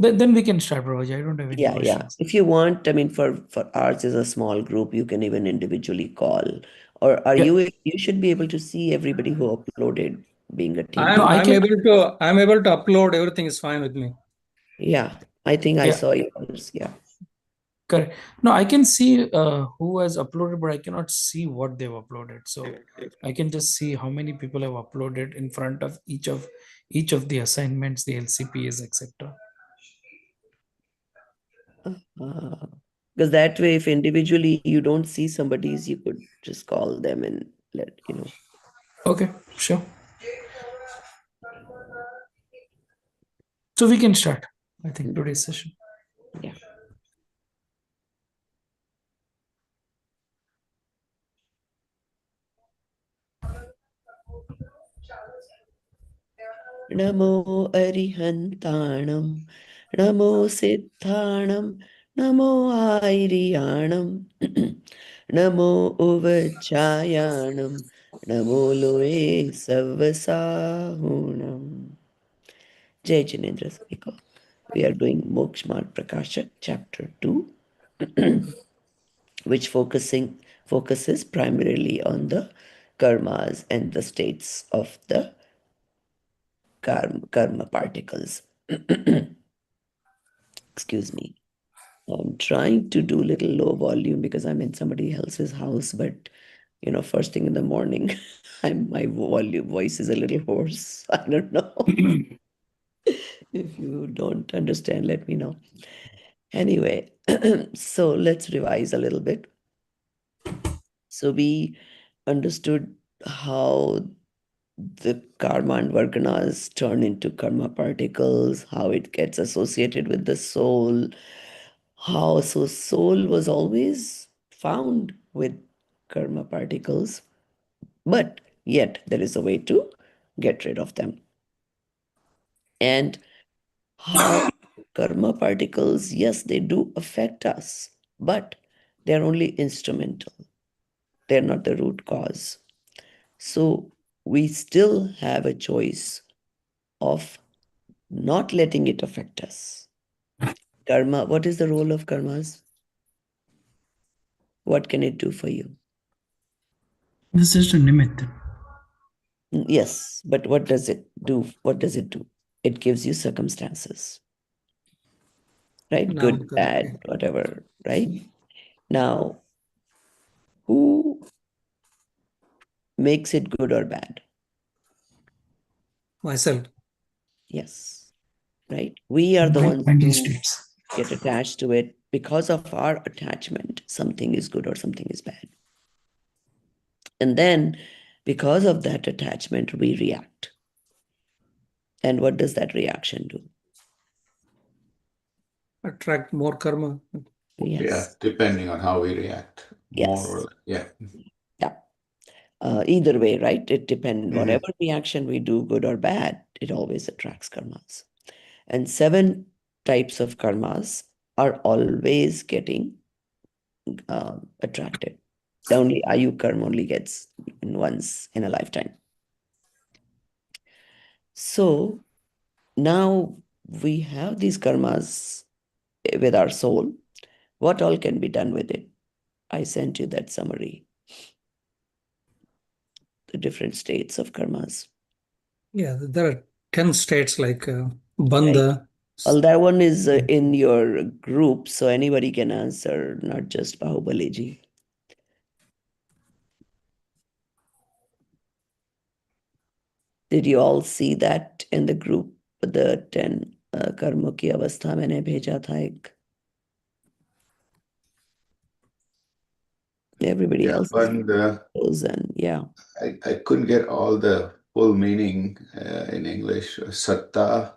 Then we can start, Prabhaji. I don't have any Yeah, yeah. questions. If you want, I mean, for ours is a small group, you can even individually call. Or are Yeah. you should be able to see everybody who uploaded being a team No, leader. I can. I'm able to upload. Everything is fine with me. Yeah, I think I Yeah. saw yours. Yeah. Correct. No, I can see who has uploaded, but I cannot see what they've uploaded. So I can just see how many people have uploaded in front of each of the assignments, the LCPs, etc. Because that way, if individually you don't see somebody's, you could just call them and let you know. Okay, sure. So we can start, I think, today's session. Yeah. Namo Arihantanam, Namo Siddhanam, Namo Airiyanam, Namo Uvachayanam, Namo Loe Savasahunam. Jai Jinendra Sariko. We are doing Mokshmar Prakashak, Chapter 2, which focuses primarily on the karmas and the states of the karma particles. Excuse me. I'm trying to do little low volume because I'm in somebody else's house, but first thing in the morning, my voice is a little hoarse. I don't know. If you don't understand, let me know. Anyway, so let's revise a little bit. So we understood how the karma and varganas turn into karma particles, how it gets associated with the soul, how soul was always found with karma particles, but yet there is a way to get rid of them. And how karma particles, yes, they do affect us, but they're only instrumental. They're not the root cause. So we still have a choice of not letting it affect us. Karma, what is the role of karmas? What can it do for you? This is just a nimitta. Yes, but what does it do? What does it do? It gives you circumstances, right? Good, bad, whatever, right? Now, who makes it good or bad? Myself. Yes, right? We are the ones Mental who states. get attached to it. Because of our attachment, something is good or something is bad. And then, because of that attachment, we react. And what does that reaction do? Attract more karma. Yes. Yeah, depending on how we react. More or Yes. less. Yeah. Yeah. Either way, right? It depends. Whatever reaction we do, good or bad, it always attracts karmas. And 7 types of karmas are always getting attracted. The only Ayu karma only gets once in a lifetime. So now we have these karmas with our soul. What all can be done with it? I sent you that summary. The different states of karmas. Yeah, there are 10 states like Right. Bandha. Well, that one is in your group, so anybody can answer, not just Bahubali. Did you all see that in the group? The 10 कर्मों की अवस्था मैंने भेजा था एक. Everybody Yeah, else but is and yeah. I couldn't get all the full meaning in English. Satta,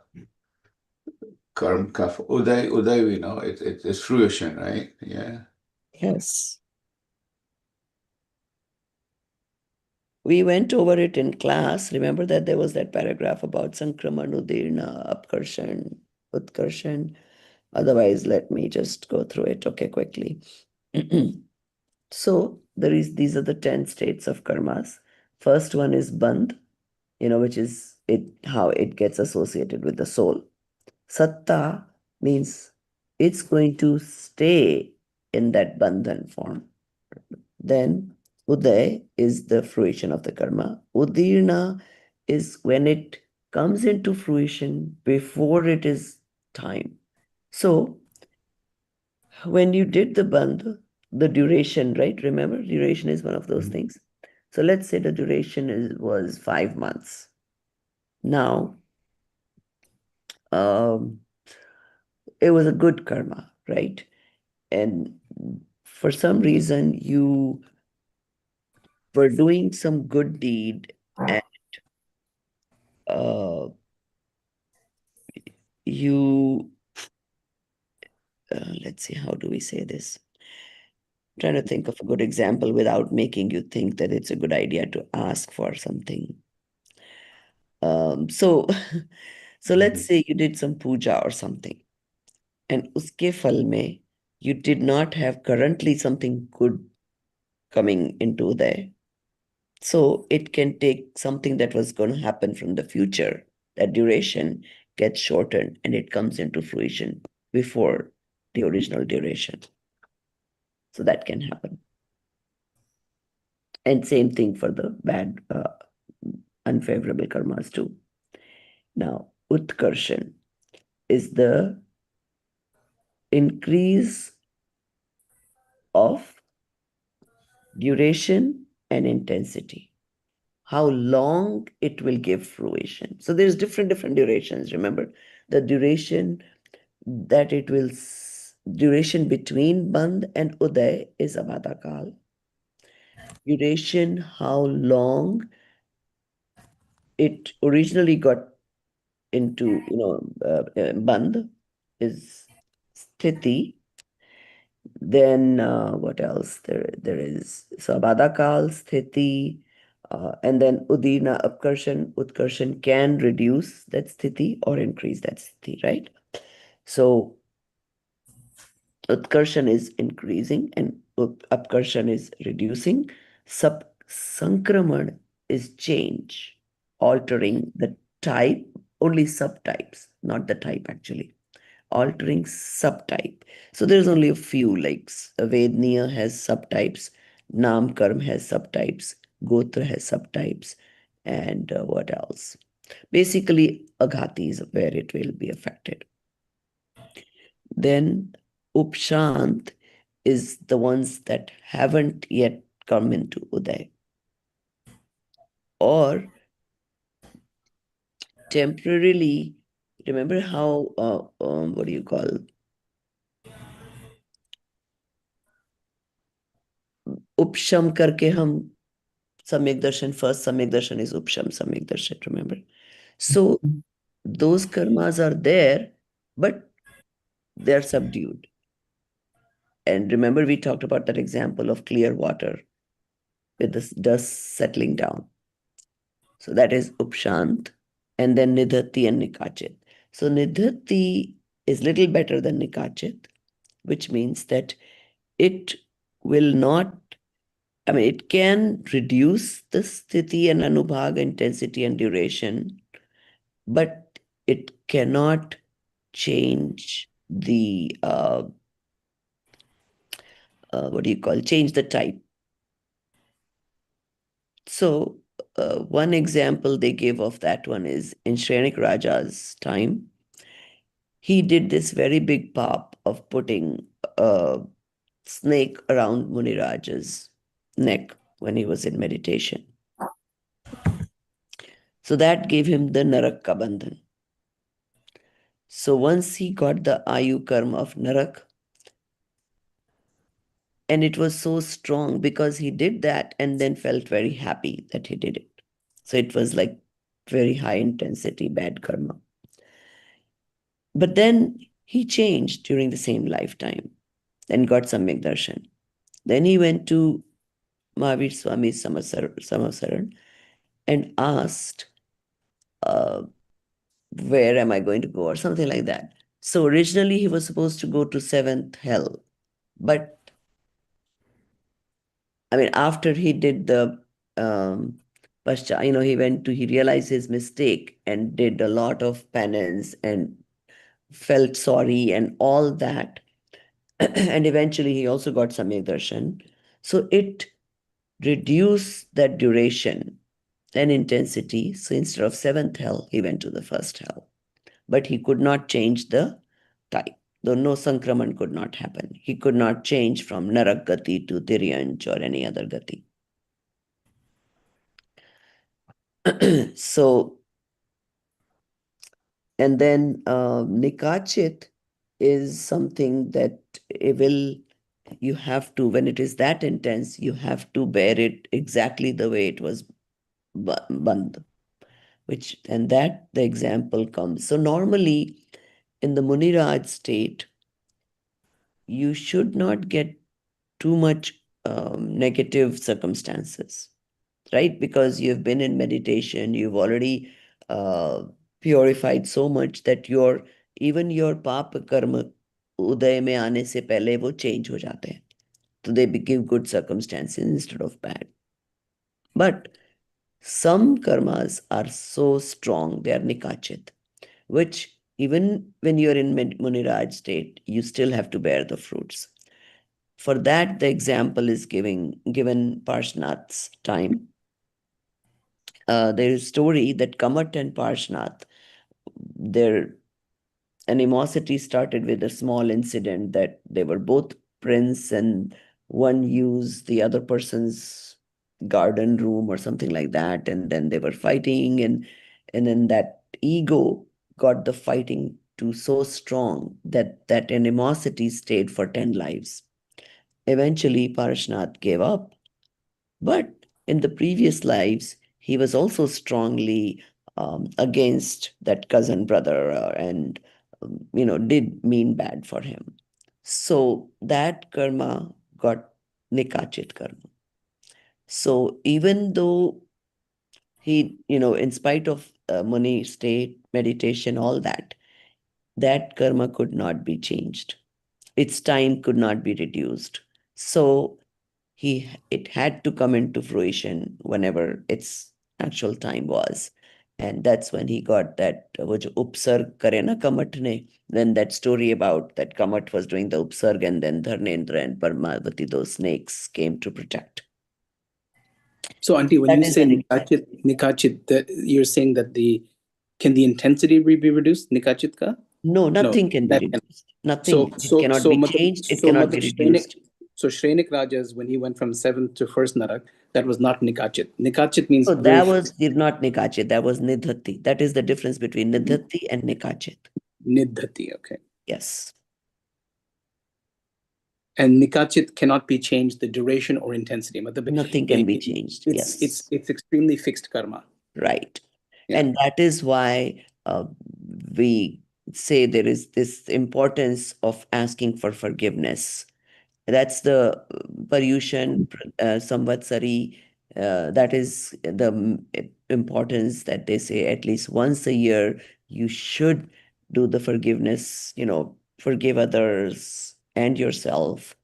Karm, Kaf, Uday, we know it's fruition, right? Yeah. Yes. We went over it in class. Remember that there was that paragraph about Sankramanudirna, Upkarshan, Utkarshan. Otherwise, let me just go through it, okay, quickly. So these are the 10 states of karmas. First one is bandh, which is how it gets associated with the soul. Satta means it's going to stay in that bandhan form. Then Uday is the fruition of the karma. Udirna is when it comes into fruition before it is time. So when you did the bandh, the duration, right? Remember, duration is one of those things. So let's say the duration was 5 months. Now, um, it was a good karma, right? And for some reason, you were doing some good deed and uh, you, let's see, how do we say this? I'm trying to think of a good example without making you think that it's a good idea to ask for something. So, so let's say you did some puja or something, and uske phal mein, you did not have currently something good coming into there. So it can take something that was going to happen from the future, that duration gets shortened and it comes into fruition before the original duration. So that can happen. And same thing for the bad, unfavorable karmas too. Now, utkarshan is the increase of duration and intensity. How long it will give fruition. So there's different durations. Remember, the duration that it will duration between Bandh and Uday is Abadakal. Duration, how long it originally got into, Bandh is Sthiti. Then what else? There is so Abadakal, Sthiti, and then Udina, Upkarshan. Utkarshan can reduce that Sthiti or increase that Sthiti, right? So Utkarshan is increasing and Upkarshan is reducing. Sankraman is change, altering the type, only subtypes, not the type actually, altering subtype. So there's only a few, like Vedniya has subtypes, Namkarm has subtypes, Gotra has subtypes, and what else? Basically, Aghati is where it will be affected. Then Upshant is the ones that haven't yet come into Uday. Or temporarily, remember how, what do you call, Upsham करके हम Samyak Darshan, first Samyak Darshan is Upsham Samyak Darshan, remember? So those karmas are there, but they're subdued. And remember, we talked about that example of clear water with the dust settling down. So that is Upshant, and then Nidhati and Nikachit. So Nidhati is little better than Nikachit, which means that it will not, I mean, it can reduce the sthiti and anubhaga intensity and duration, but it cannot change the, what do you call, change the type. So one example they give of that one is in Shrenik Raja's time, he did this very big pop of putting a snake around Muniraj's neck when he was in meditation. So that gave him the Narak Kabandhan. So once he got the Ayu Karma of Narak, and it was so strong because he did that and then felt very happy that he did it. So it was like very high intensity bad karma. But then he changed during the same lifetime and got Samyak Darshan. Then he went to Mahavir Swami Samasaran and asked, where am I going to go, or something like that. So originally he was supposed to go to seventh hell. But I mean, after he did the he realized his mistake and did a lot of penance and felt sorry and all that. And eventually he also got Samyak Darshan. So it reduced that duration and intensity. So instead of seventh hell, he went to the first hell. But he could not change the type. Though no Sankraman could not happen. He could not change from Narak Gati to Tiryanch or any other Gati. So, and then Nikachit is something that it will, you have to, when it is that intense, you have to bear it exactly the way it was band, which, and that the example comes. So normally in the Muniraj state, you should not get too much negative circumstances, right? Because you've been in meditation, you've already uh, purified so much that your, even your pap karma उदय में आने से पहले वो change हो जाते हैं. So they give good circumstances instead of bad. But some karmas are so strong, they are nikachit, which even when you're in Muniraj state, you still have to bear the fruits. For that, the example is given Parshnath's time. There is a story that Kamat and Parshnath, their animosity started with a small incident that they were both prince and one used the other person's garden room or something like that, and then they were fighting, and then that ego got the fighting to so strong that that animosity stayed for 10 lives. Eventually, Parashnath gave up, but in the previous lives, he was also strongly against that cousin brother and, did mean bad for him. So that karma got nikachit karma. So even though he, in spite of money, state, meditation, all that, that karma could not be changed. Its time could not be reduced. So it had to come into fruition whenever its actual time was. And that's when he got that wo jo upsarg kare na kamat ne, then that story about that kamat was doing the upsarg and then Dharnendra and Parmavati, those snakes, came to protect. So, Auntie, when That you is say an example. nikachit, that you're saying that can the intensity be reduced? Nikachit ka? No, nothing can be that can. reduced. Nothing. It cannot be changed. It So cannot be Shrenik, reduced. so Shrenik Rajas, when he went from seventh to first Narak, that was not nikachit. Nikachit means So very that was not nikachit. That was nidhati. That is the difference between nidhati and nikachit. nidhati. Okay. Yes. And nikachit cannot be changed, the duration or intensity. Nothing can be changed. Yes. It's extremely fixed karma. Right. Yeah. And that is why we say there is this importance of asking for forgiveness. That's the Paryushan Samvatsari. That is the importance that they say at least once a year you should do the forgiveness, forgive others and yourself,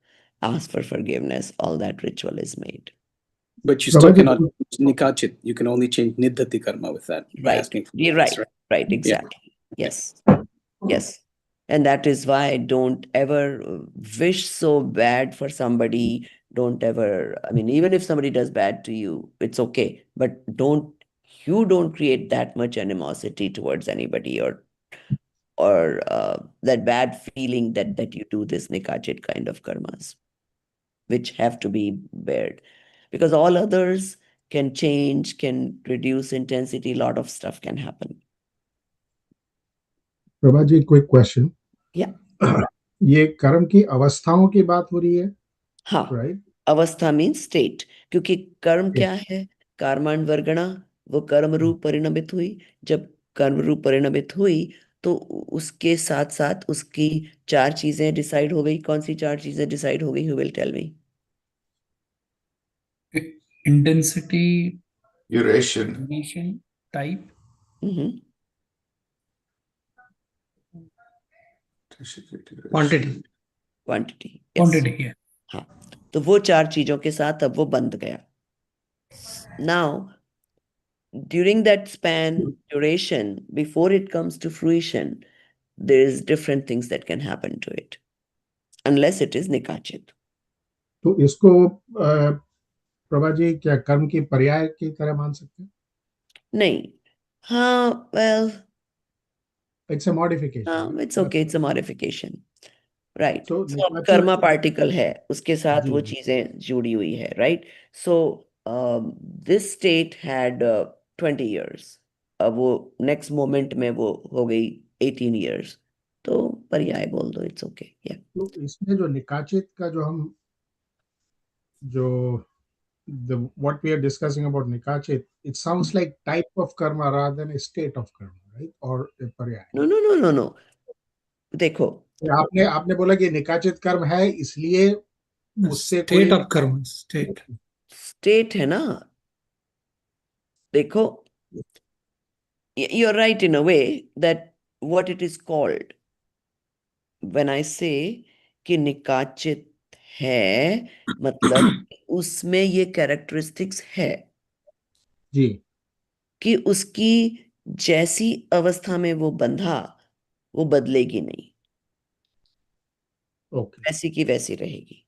ask for forgiveness. All that ritual is made. But you still cannot change nikachit. You can only change nidhati karma with that by Right. asking for You're forgiveness, right. Right. Exactly. Yes. Yes. And that is why don't ever wish so bad for somebody. Don't ever, I mean, even if somebody does bad to you, it's okay. But you don't create that much animosity towards anybody or that bad feeling that you do this nikachit kind of karmas, which have to be bared. Because all others can change, can reduce intensity, a lot of stuff can happen. Prabha ji, quick question. Yeah. ये कर्म की अवस्थाओं की बात हो रही है, हाँ. राइट? अवस्था मीन्स स्टेट, क्योंकि कर्म क्या है, कर्माण वर्गणा, वो कर्म रूप परिणमित हुई. जब कर्म रूप परिणमित हुई तो उसके साथ साथ उसकी 4 चीजें डिसाइड हो गई. कौन सी 4 चीजें डिसाइड हो गई? Who will tell me? Intensity, Duration. duration, type. Quantity. Quantity. Quantity, yeah. हाँ, तो वो 4 चीजों के साथ अब वो बंध गया. Now, during that span, duration, before it comes to fruition, there is different things that can happen to it, unless it is nikachit. तो इसको प्रभा जी क्या कर्म की पर्याय की तरह मान सकते हैं? नहीं, हाँ, well, It's a modification. it's okay, it's a modification, right? So So अब nikachit कर्मा पार्टिकल है, उसके साथ जी वो चीजें जुड़ी हुई है, right? So this state had 20 years. अब वो next moment में वो हो गई 18 years. तो पर्याय बोल दो, it's okay, yeah. तो इसमें जो निकाचित का जो हम जो what we are discussing about nikachit, it sounds like type of karma rather than a state of karma, right? Or a पर्याय. No, no, no, no, no. देखो, आपने आपने बोला कि निकाचित कर्म है इसलिए उससे कोई State of karma, state. State है ना, देखो, you're right in a way that what it is called. When I say कि निकाचित है, मतलब उसमें ये कैरेक्टरिस्टिक्स है जी कि उसकी जैसी अवस्था में वो बंधा, वो बदलेगी नहीं, ओके वैसी की वैसी रहेगी।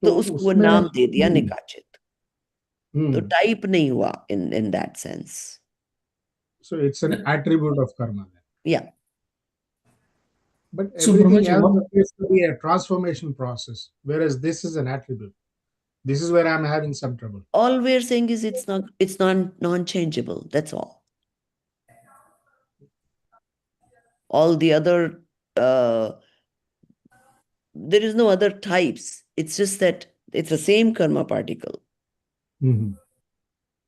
तो उसको वो नाम दे दिया निकाचित, तो टाइप नहीं हुआ in that sense. So it's an attribute of karma then. Yeah. But So, everything Brahmaji, else what- appears to be a transformation process, whereas this is an attribute. This is where I'm having some trouble. All we're saying is it's non-changeable. That's all. All the other, there is no other types. It's just that it's the same karma particle, Mhm.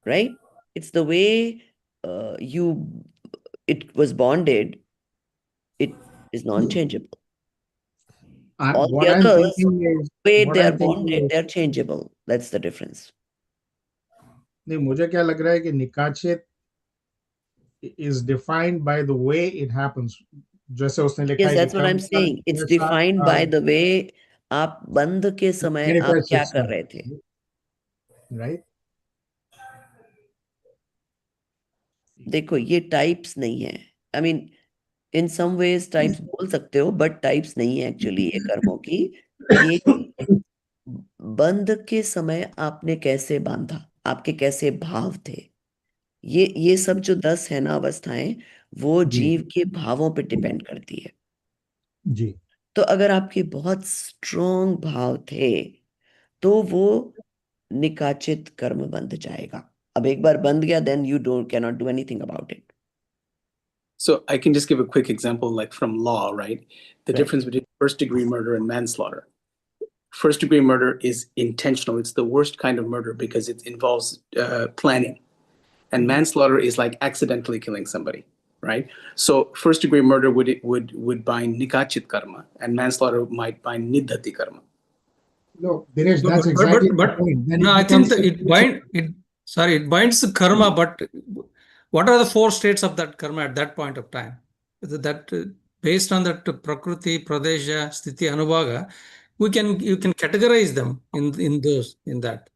right? It's the way it was bonded. It is non-changeable. All What the I'm others, thinking is, way what they are I'm thinking bonded, is, they're changeable. That's the difference. नहीं मुझे क्या लग रहा है कि निकाचित is defined by the way it happens. जैसे उसने लिखा Yes, है कि that's what I'm कर्म का saying. It's जैसा defined by the way आप बंध के समय आप manifests क्या कर itself, रहे थे. right? देखो, ये टाइप्स नहीं है. I mean in some ways types बोल सकते हो, बट टाइप्स नहीं है एक्चुअली ये कर्मों की. ये बंध के समय आपने कैसे बांधा, आपके कैसे भाव थे, ये सब जो 10 है ना अवस्थाएं, वो जी जीव के भावों पे डिपेंड करती है. जी तो अगर आपके बहुत स्ट्रॉन्ग भाव थे तो वो निकाचित कर्म बंध जाएगा. अब एक बार बंध गया, then you don't cannot do anything about it. So I can just give a quick example, like from law, right? The Right. difference between first degree murder and manslaughter. First degree murder is intentional. It's the worst kind of murder because it involves planning. And manslaughter is like accidentally killing somebody, right? So first degree murder would bind nikachit karma, and manslaughter might bind niddhati karma. No, Dinesh, that's exactly the point. Then no, it I think becomes it binds the karma, but what are the 4 states of that karma at that point of time? That based on that prakriti, pradesha, sthiti, anubhaga, you can categorize them in that.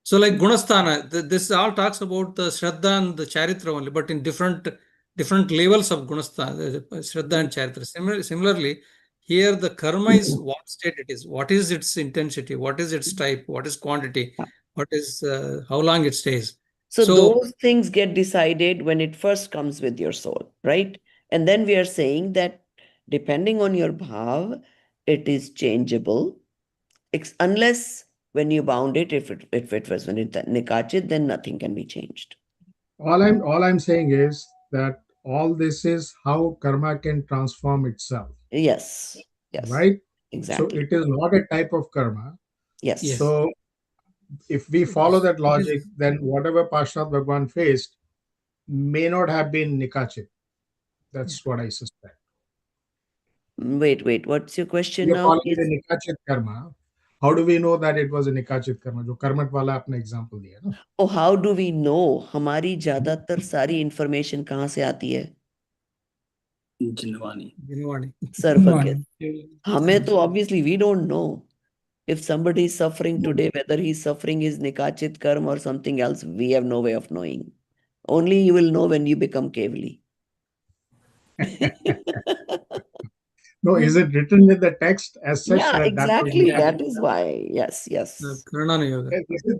So like gunasthana, this all talks about the shraddha and the charitra only, but in different levels of gunasthana, shraddha and charitra. Similarly, here the karma is what state it is, what is its intensity, what is its type, what is quantity, what is how long it stays. So So those things get decided when it first comes with your soul, right? And then we are saying that depending on your bhav, it is changeable, unless when you bound it, if it was when it nikachit, then nothing can be changed. all I'm saying is that all this is how karma can transform itself, Yes, yes, right? So exactly. it is not a type of karma. Yes. Yes. So if we follow that logic, then whatever Parshad Bhagwan faced may not have been nikachit. That's what I suspect. Wait, what's your question You're now? calling it a nikachit karma. How do we know that it was a nikachit karma? जो कर्मठ वाला आपने example दिया ना? Oh, how do we know? हमारी ज्यादातर सारी information कहाँ से आती है? Jinwani. सर्वज्ञ. हमें तो obviously we don't know if somebody is suffering today, whether he's suffering his nikachit karma or something else. We have no way of knowing. Only you will know when you become Kevali. No, is it written in the text as such Yeah, that that was exactly. Yeah. That is why. Yes, yes. Karnanu Yoga.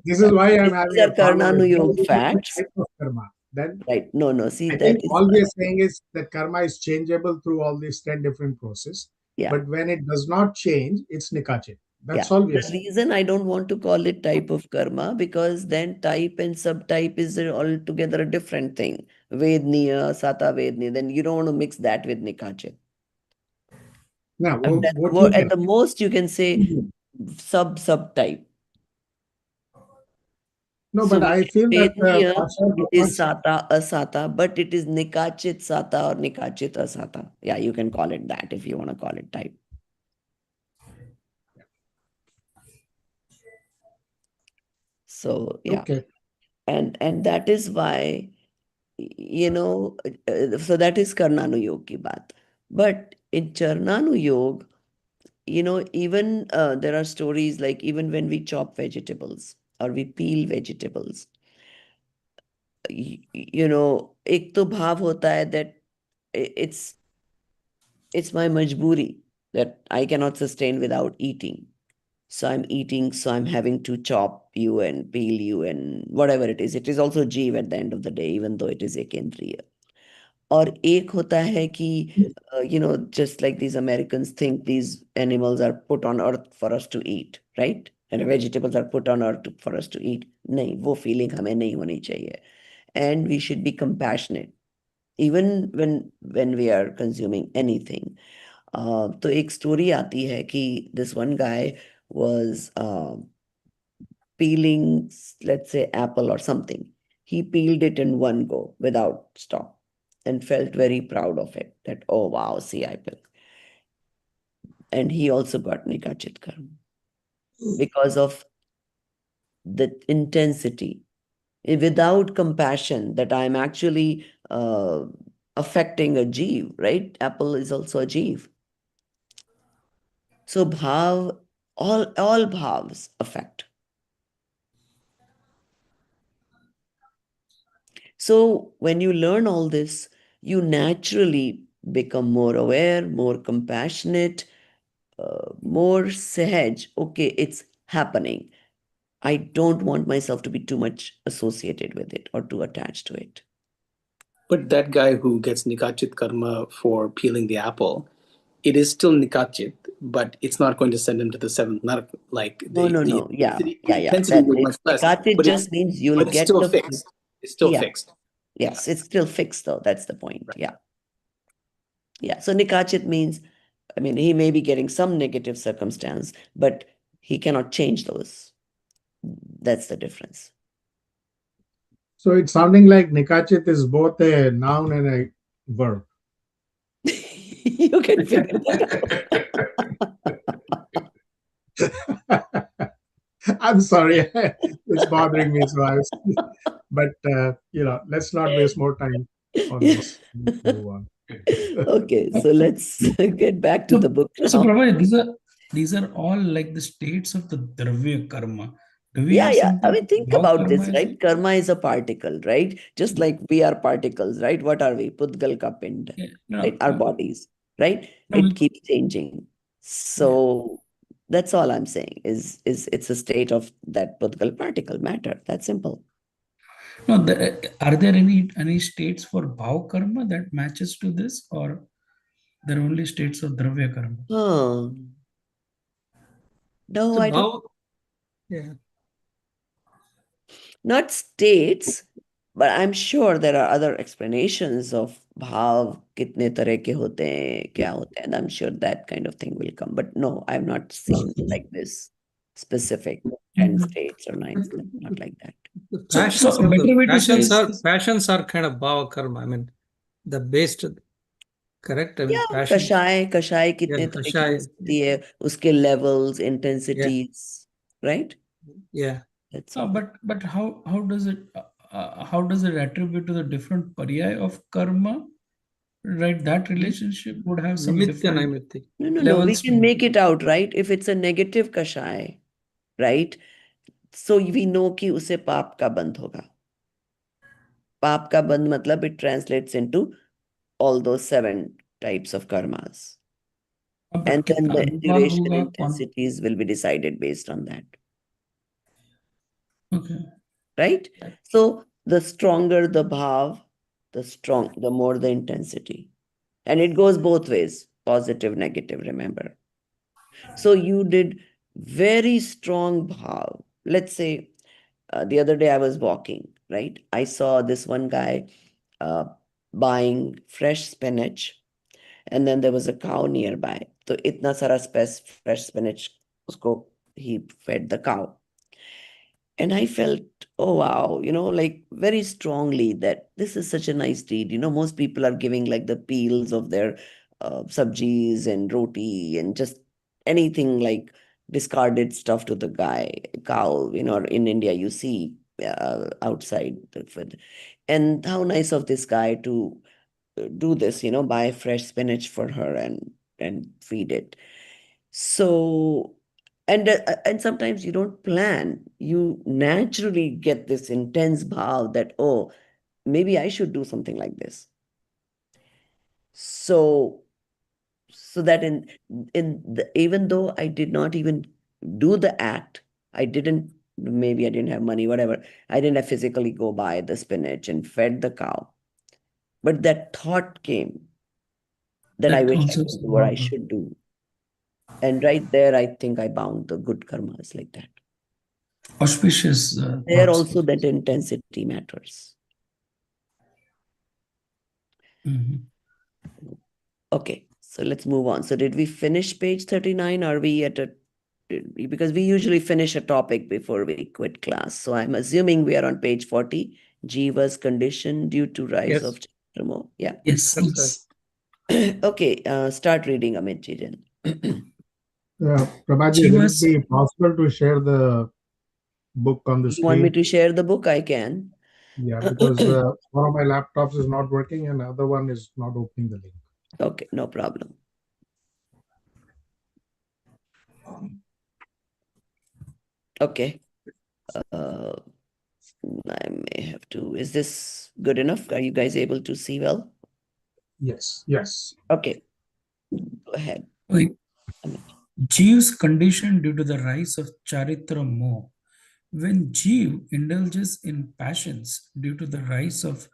this is why I'm having These a are problem with Karnanuyog what is the facts. type of karma. Then Right. No. See, I that think is all we why. are saying is that karma is changeable through all these 10 different processes. Yeah. But when it does not change, it's nikachit. That's Yeah. all we are The saying. reason I don't want to call it type of karma, because then type and subtype is altogether a different thing. Vedniya, Sata Vedniya. Then you don't want to mix that with Nikachit. Now, I mean, what you at can the most, you can say subtype. no, So but when I feel that Vedniya, Pasha it is Bhagwan Sata, Asata, but it is Nikachit Sata or Nikachit Asata. Yeah, you can call it that if you want to call it type. So yeah, okay. and that is why, so that is Karnanuyog ki baat. But in Charnanuyog, even there are stories like even when we chop vegetables or we peel vegetables, एक तो भाव होता है that it's my majburi that I cannot sustain without eating. So I'm eating, so I'm having to chop you and peel you and whatever it is. It is also jeev at the end of the day, even though it is ekendriya. और एक होता है कि just like these Americans think these animals are put on earth for us to eat, right? And vegetables are put on earth for us to eat. नहीं, वो feeling हमें नहीं होनी चाहिए. And we should be compassionate, even when we are consuming anything. तो एक story आती है कि this one guy was peeling, let's say, apple or something. He peeled it in one go without stop and felt very proud of it. That, oh wow, see, I peeled. And he also got Nikachit Karma because of the intensity, without compassion, that I'm actually affecting a jeev, right? Apple is also a jeev. So bhav, all bhavs affect. So when you learn all this, you naturally become more aware, more compassionate, more sahaj. Okay, it's happening. I don't want myself to be too much associated with it or too attached to it. But that guy who gets nikachit karma for peeling the apple, it is still nikachit, but it's not going to send him to the seventh narak. Like No. Yeah. the intensity That will be it, much less, Nikachit but just means you'll it's get still the fixed. It's still yeah. fixed. Yes, it's still fixed though. That's the point. Right. Yeah. Yeah. So Nikachit means, I mean, he may be getting some negative circumstance, but he cannot change those. That's the difference. So it's sounding like nikachit is both a noun and a verb. You can figure that out. I'm sorry, it's bothering me. So I was, but let's not waste more time on Yeah. this. Let's move on. Okay, so let's get back to So, the book so now. Prabhu, these are all like the states of the Dravya karma. Do we Yeah, have yeah. I something mean, think Bhav about karma this, as well? right? Karma is a particle, right? Just like we are particles, right? What are we? Pudgal ka pind, Yeah, right? Our bodies, right? no, It keeps changing. yeah. So that's all I'm saying is it's a state of that Pudgal particle matter. That's simple. No, are there any states for Bhav karma that matches to this, or there are only states of Dravya karma? Huh. No, So I don't. Bhav, yeah. Not states, but I'm sure there are other explanations of bhav kitne tarah ke hote hain, kya hote hain, and I'm sure that kind of thing will come. But no, I've not seen like this specific 10 Mhm. states or 9, not like that. The So passions a are the better way to say passions is are this. passions are kind of Bhava karma. I mean, the based correct. I mean, Yeah, passions. कषाय Yeah, कितने तरह की हो Kashai. सकती है, उसके levels, Yeah, intensities, right? yeah. That's all. But how does it attribute to the different paryay of karma? Right, that relationship would have some Nimitta different Naimittik. No. We levels to can it. make it out, right? If it's a negative kashai, right? So we know कि उसे पाप का बंध होगा. Paap ka bandh matlab it translates into all those 7 types of karmas. अब And then कितना the bar duration होगा कौन? intensities will be decided based on that. Okay. Right? So the stronger the bhav, the more the intensity. And it goes both ways, positive, negative, remember. So you did very strong bhav. Let's say the other day I was walking, right? I saw this one guy uh, buying fresh spinach, and then there was a cow nearby. So itna sara fresh spinach usko he fed the cow. And I felt, oh wow, like very strongly that this is such a nice deed. Most people are giving like the peels of their sabjis and roti and just anything like discarded stuff to the cow. In India you see outside the food. And how nice of this guy to do this, buy fresh spinach for her and feed it. So, and sometimes you don't plan. You naturally get this intense bhav that, oh, maybe I should do something like this. So, so that even though I did not even do the act, maybe I didn't have money, whatever. I didn't have physically go buy the spinach and fed the cow. But that thought came that I That wish I also is could do or I should do. And right there, I think I bound the good karmas like that. auspicious There thoughts. also that intensity matters. Mhm. Okay, so let's move on. So did we finish page 39? Are we because we usually finish a topic before we quit class. So I'm assuming we are on page 40, Jiva's condition due to rise Yes. of Chaturmo. Yeah. Yes, That's yes. Okay, start reading, Amit Jijan. Prabhaji, will it Jiva's be possible to share the book on the You want me screen? to share the book? I can. Yeah, because one of my laptops is not working and the other one is not opening the link. Okay, no problem. Okay. I may have to. Is this good enough? Are you guys able to see well? Yes, yes. Okay, go ahead. Wait, Amit. Jeev's condition due to the rise of Charitra Moh. When Jeev indulges in passions due to the rise of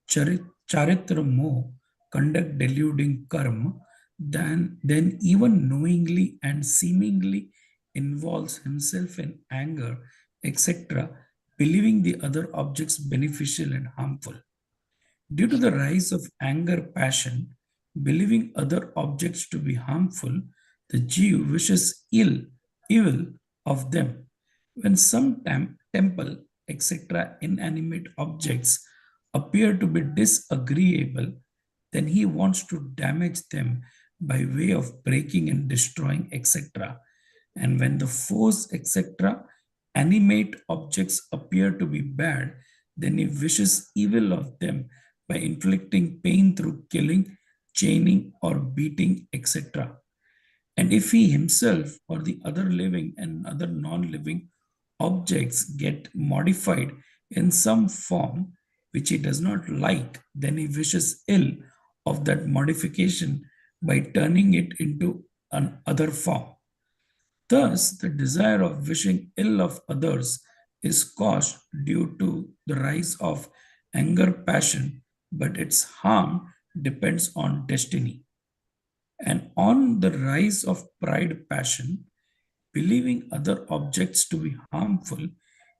Charitra Moh, conduct deluding karma, then even knowingly and seemingly involves himself in anger, etc., believing the other objects beneficial and harmful. Due to the rise of anger passion, believing other objects to be harmful, the Jew wishes evil of them. When some temple, etc., inanimate objects appear to be disagreeable, then he wants to damage them by way of breaking and destroying, etc. And when the force, etc., animate objects appear to be bad, then he wishes evil of them by inflicting pain through killing, chaining, or beating, etc. And if he himself or the other living and other non living objects get modified in some form which he does not like, then he wishes ill of that modification by turning it into another form. Thus, the desire of wishing ill of others is caused due to the rise of anger passion, but its harm depends on destiny. And on the rise of pride passion, believing other objects to be harmful,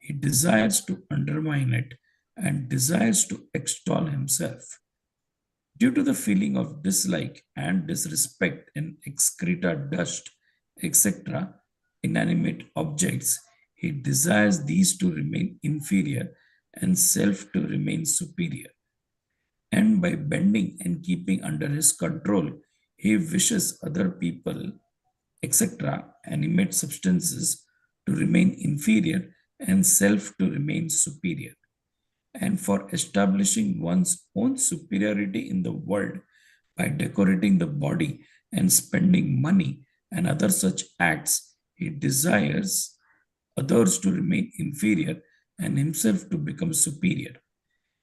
he desires to undermine it and desires to extol himself. Due to the feeling of dislike and disrespect in excreta, dust, etc., inanimate objects, he desires these to remain inferior and self to remain superior. And by bending and keeping under his control, he wishes other people, etc., animate substances to remain inferior and self to remain superior. And for establishing one's own superiority in the world by decorating the body and spending money and other such acts, he desires others to remain inferior and himself to become superior.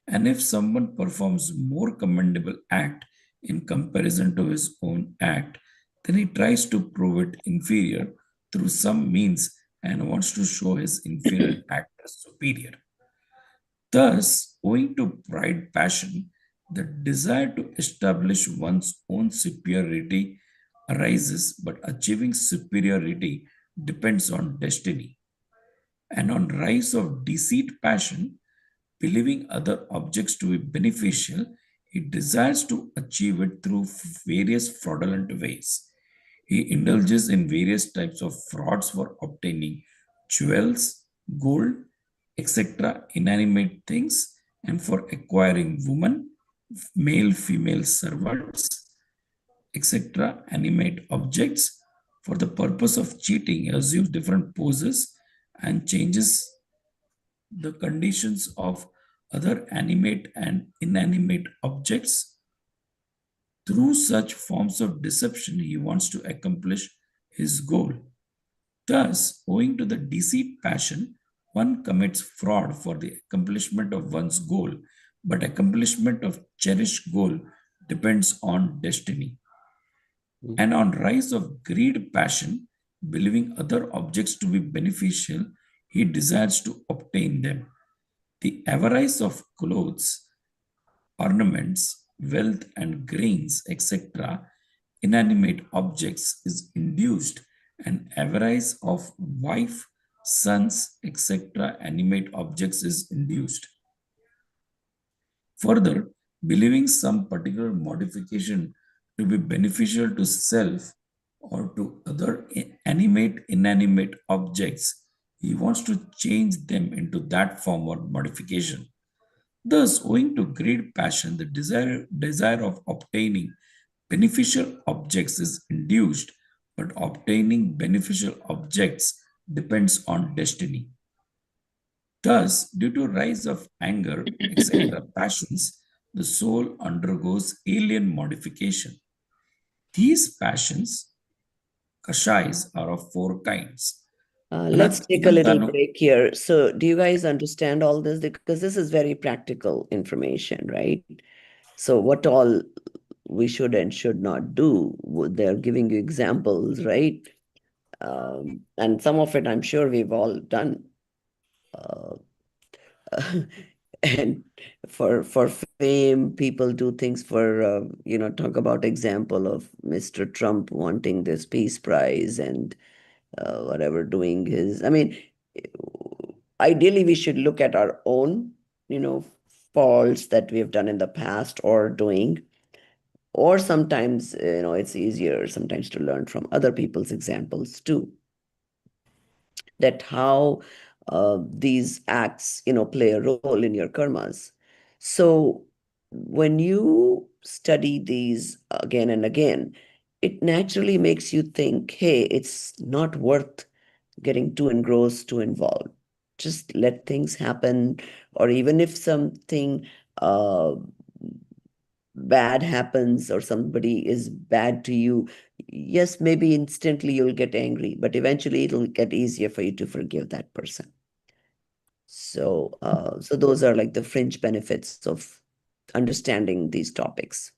And if someone performs more commendable act in comparison to his own act, then he tries to prove it inferior through some means and wants to show his inferior act as superior. Thus, owing to pride passion, the desire to establish one's own superiority arises, but achieving superiority depends on destiny. And on rise of deceit passion, believing other objects to be beneficial, he desires to achieve it through various fraudulent ways. He indulges in various types of frauds for obtaining jewels, gold, etc., inanimate things, and for acquiring women, male, female servants, etc., animate objects. For the purpose of cheating, he assumes different poses and changes the conditions of other animate and inanimate objects. Through such forms of deception, he wants to accomplish his goal. Thus, owing to the deceit passion, one commits fraud for the accomplishment of one's goal, but accomplishment of cherished goal depends on destiny. And on rise of greed passion, believing other objects to be beneficial, he desires to obtain them. The avarice of clothes, ornaments, wealth, and grains, etc., inanimate objects is induced, and avarice of wife, sons, etc., animate objects is induced. Further, believing some particular modification to be beneficial to self or to other animate, inanimate objects, he wants to change them into that form or modification. Thus, owing to great passion, the desire of obtaining beneficial objects is induced, but obtaining beneficial objects depends on destiny. Thus, due to rise of anger, etc., passions, the soul undergoes alien modification. These passions, kashais, are of four kinds. Let's take a little break here. So, do you guys understand all this? Because this is very practical information, right? So, what all we should and should not do, they're giving you examples, right? And some of it I'm sure we've all done. Uh, and for fame, people do things for talk about example of Mr. Trump wanting this peace prize and whatever doing his. I mean, ideally we should look at our own faults that we have done in the past or doing, or sometimes it's easier sometimes to learn from other people's examples too, that how these acts play a role in your karmas. So when you study these again and again, it naturally makes you think, hey, it's not worth getting too engrossed, too involved. Just let things happen. Or even if something uh, bad happens or somebody is bad to you, yes, maybe instantly you'll get angry, but eventually it'll get easier for you to forgive that person. So, so those are like the fringe benefits of understanding these topics.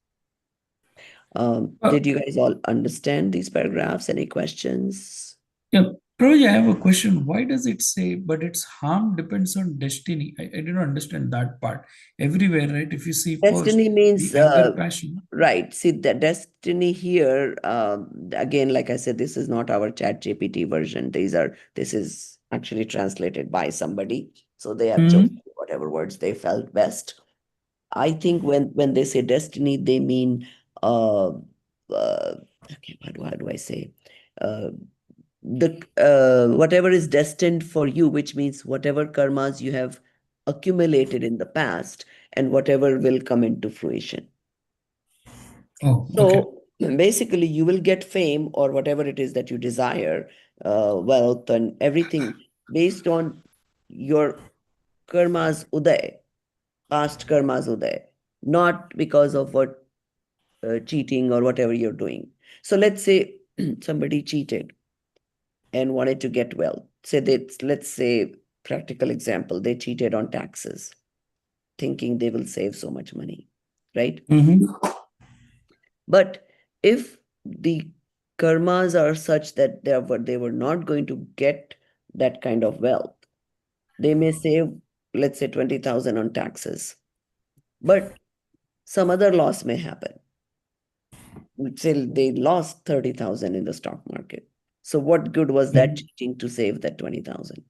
Did you guys all understand these paragraphs? Any questions? Yeah, Prabhuji, I have a question. Why does it say, but its harm depends on destiny? I didn't understand that part. Everywhere, right? If you see first, Destiny means, the anger, passion. right. See, the destiny here, again, like I said, this is not our Chat GPT version. This is actually translated by somebody. So they have chosen whatever words they felt best. I think when they say destiny, they mean, okay, how do I say? Whatever is destined for you, which means whatever karmas you have accumulated in the past and whatever will come into fruition. Oh, okay. So basically, you will get fame or whatever it is that you desire, wealth and everything based on your karmas uday, past karmas uday, not because of what cheating or whatever you're doing. So let's say somebody cheated and wanted to get wealth. Say that, let's say, practical example, they cheated on taxes. thinking they will save so much money, right? Mhm. But if the karmas are such that they were not going to get that kind of wealth, they may save, let's say, 20,000 on taxes, but some other loss may happen. Say they lost 30,000 in the stock market. So what good was that cheating to save that 20,000?